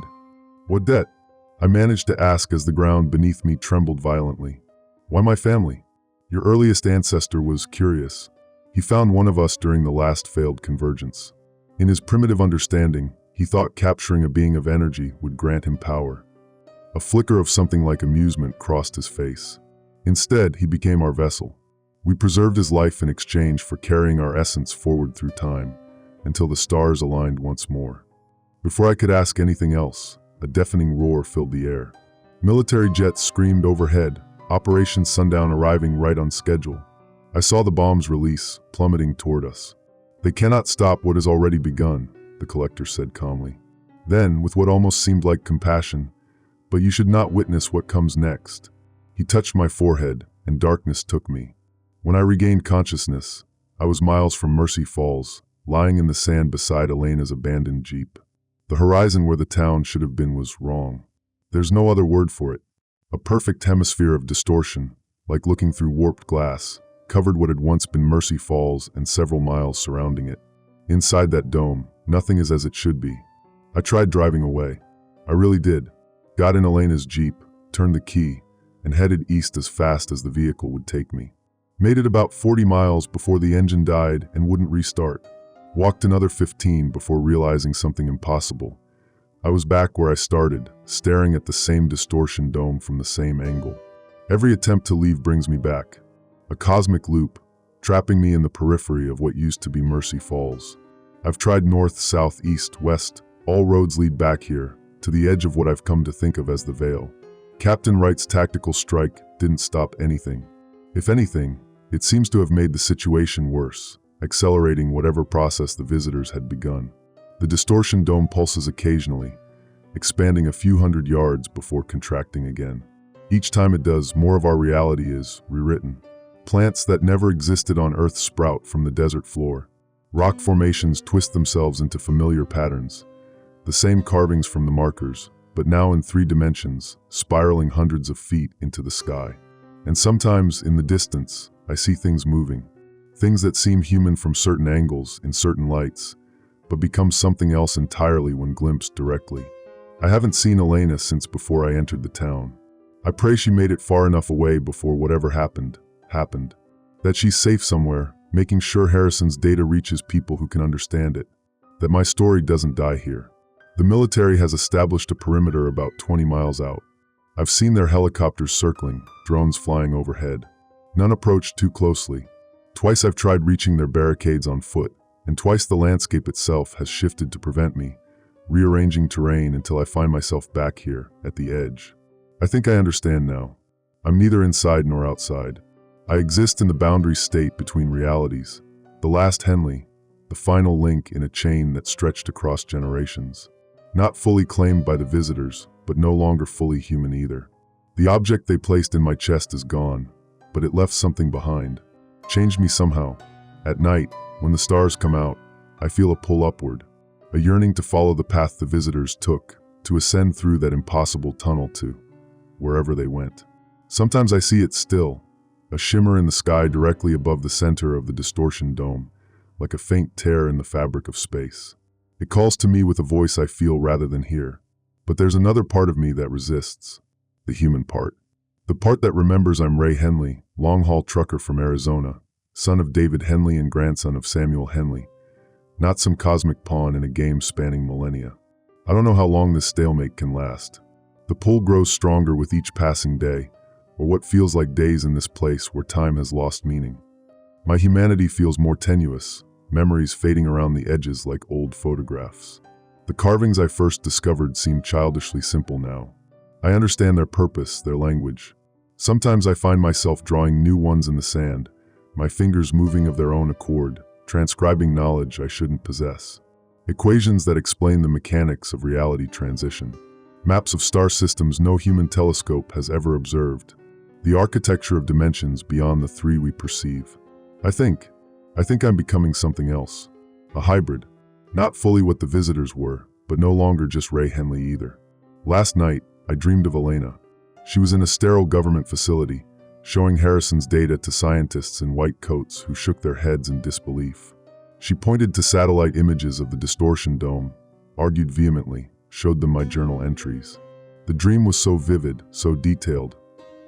What debt? I managed to ask as the ground beneath me trembled violently. Why my family? Your earliest ancestor was curious. He found one of us during the last failed convergence. In his primitive understanding, he thought capturing a being of energy would grant him power. A flicker of something like amusement crossed his face. Instead, he became our vessel. We preserved his life in exchange for carrying our essence forward through time, until the stars aligned once more. Before I could ask anything else, a deafening roar filled the air. Military jets screamed overhead, Operation Sundown arriving right on schedule. I saw the bombs release, plummeting toward us. They cannot stop what has already begun, the collector said calmly. Then, with what almost seemed like compassion, but you should not witness what comes next. He touched my forehead, and darkness took me. When I regained consciousness, I was miles from Mercy Falls, lying in the sand beside Elena's abandoned Jeep. The horizon where the town should have been was wrong. There's no other word for it. A perfect hemisphere of distortion, like looking through warped glass, covered what had once been Mercy Falls and several miles surrounding it. Inside that dome, nothing is as it should be. I tried driving away. I really did. Got in Elena's Jeep, turned the key, and headed east as fast as the vehicle would take me. Made it about 40 miles before the engine died and wouldn't restart. Walked another 15 before realizing something impossible. I was back where I started, staring at the same distortion dome from the same angle. Every attempt to leave brings me back. A cosmic loop, trapping me in the periphery of what used to be Mercy Falls. I've tried north, south, east, west. All roads lead back here, to the edge of what I've come to think of as the Veil. Captain Wright's tactical strike didn't stop anything. If anything, it seems to have made the situation worse, accelerating whatever process the visitors had begun. The distortion dome pulses occasionally, expanding a few hundred yards before contracting again. Each time it does, more of our reality is rewritten. Plants that never existed on Earth sprout from the desert floor. Rock formations twist themselves into familiar patterns. The same carvings from the markers, but now in 3 dimensions, spiraling hundreds of feet into the sky. And sometimes, in the distance, I see things moving. Things that seem human from certain angles, in certain lights, but become something else entirely when glimpsed directly. I haven't seen Elena since before I entered the town. I pray she made it far enough away before whatever happened. That she's safe somewhere, making sure Harrison's data reaches people who can understand it. That my story doesn't die here. The military has established a perimeter about 20 miles out. I've seen their helicopters circling, drones flying overhead. None approach too closely. Twice I've tried reaching their barricades on foot, and twice the landscape itself has shifted to prevent me, rearranging terrain until I find myself back here, at the edge. I think I understand now. I'm neither inside nor outside. I exist in the boundary state between realities, the last Henley, the final link in a chain that stretched across generations. Not fully claimed by the visitors, but no longer fully human either. The object they placed in my chest is gone, but it left something behind. Changed me somehow. At night, when the stars come out, I feel a pull upward, a yearning to follow the path the visitors took, to ascend through that impossible tunnel to wherever they went. Sometimes I see it still, a shimmer in the sky directly above the center of the distortion dome, like a faint tear in the fabric of space. It calls to me with a voice I feel rather than hear. But there's another part of me that resists. The human part. The part that remembers I'm Ray Henley, long-haul trucker from Arizona, son of David Henley and grandson of Samuel Henley, not some cosmic pawn in a game spanning millennia. I don't know how long this stalemate can last. The pull grows stronger with each passing day, or what feels like days in this place where time has lost meaning. My humanity feels more tenuous, memories fading around the edges like old photographs. The carvings I first discovered seem childishly simple now. I understand their purpose, their language. Sometimes I find myself drawing new ones in the sand, my fingers moving of their own accord, transcribing knowledge I shouldn't possess. Equations that explain the mechanics of reality transition. Maps of star systems no human telescope has ever observed. The architecture of dimensions beyond the 3 we perceive. I think I'm becoming something else. A hybrid. Not fully what the visitors were, but no longer just Ray Henley either. Last night, I dreamed of Elena. She was in a sterile government facility, showing Harrison's data to scientists in white coats who shook their heads in disbelief. She pointed to satellite images of the distortion dome, argued vehemently, showed them my journal entries. The dream was so vivid, so detailed.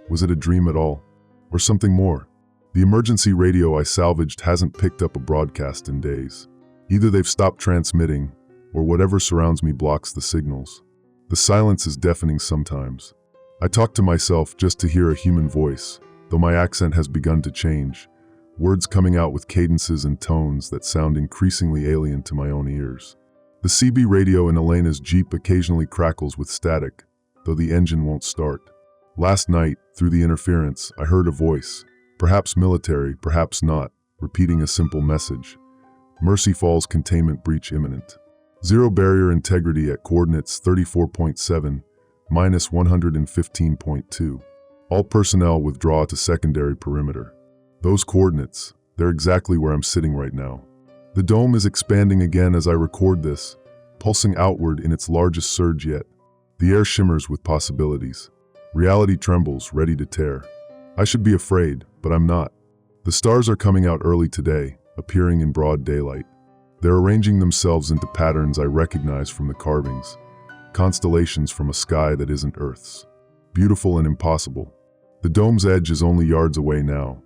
Was it a dream at all? Or something more? The emergency radio I salvaged hasn't picked up a broadcast in days. Either they've stopped transmitting, or whatever surrounds me blocks the signals. The silence is deafening sometimes. I talk to myself just to hear a human voice, though my accent has begun to change, words coming out with cadences and tones that sound increasingly alien to my own ears. The CB radio in Elena's Jeep occasionally crackles with static, though the engine won't start. Last night, through the interference, I heard a voice, perhaps military, perhaps not, repeating a simple message. Mercy Falls containment breach imminent. Zero barrier integrity at coordinates 34.7, minus 115.2. All personnel withdraw to secondary perimeter. Those coordinates, they're exactly where I'm sitting right now. The dome is expanding again as I record this, pulsing outward in its largest surge yet. The air shimmers with possibilities. Reality trembles, ready to tear. I should be afraid, but I'm not. The stars are coming out early today, appearing in broad daylight. They're arranging themselves into patterns I recognize from the carvings, constellations from a sky that isn't Earth's. Beautiful and impossible. The dome's edge is only yards away now,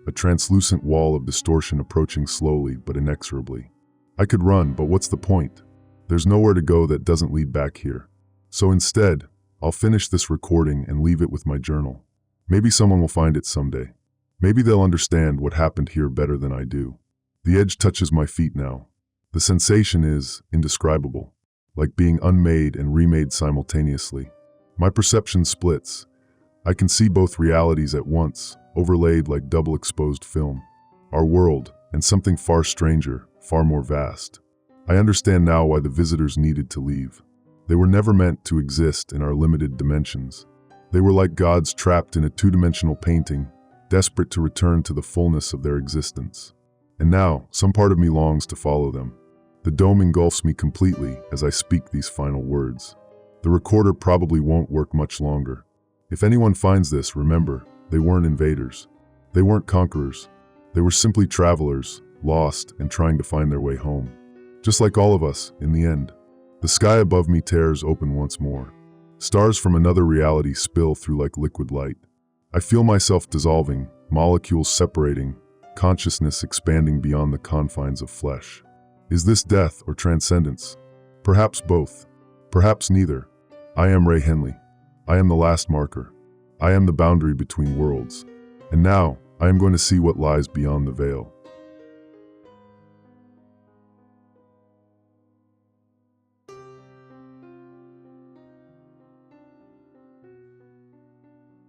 a translucent wall of distortion approaching slowly but inexorably. I could run, but what's the point? There's nowhere to go that doesn't lead back here. So instead, I'll finish this recording and leave it with my journal. Maybe someone will find it someday. Maybe they'll understand what happened here better than I do. The edge touches my feet now. The sensation is indescribable, like being unmade and remade simultaneously. My perception splits. I can see both realities at once, overlaid like double-exposed film. Our world, and something far stranger, far more vast. I understand now why the visitors needed to leave. They were never meant to exist in our limited dimensions. They were like gods trapped in a two-dimensional painting, desperate to return to the fullness of their existence. And now, some part of me longs to follow them. The dome engulfs me completely as I speak these final words. The recorder probably won't work much longer. If anyone finds this, remember, they weren't invaders. They weren't conquerors. They were simply travelers, lost and trying to find their way home. Just like all of us, in the end. The sky above me tears open once more. Stars from another reality spill through like liquid light. I feel myself dissolving, molecules separating, consciousness expanding beyond the confines of flesh. Is this death or transcendence? Perhaps both. Perhaps neither. I am Ray Henley. I am the last marker. I am the boundary between worlds. And now, I am going to see what lies beyond the veil.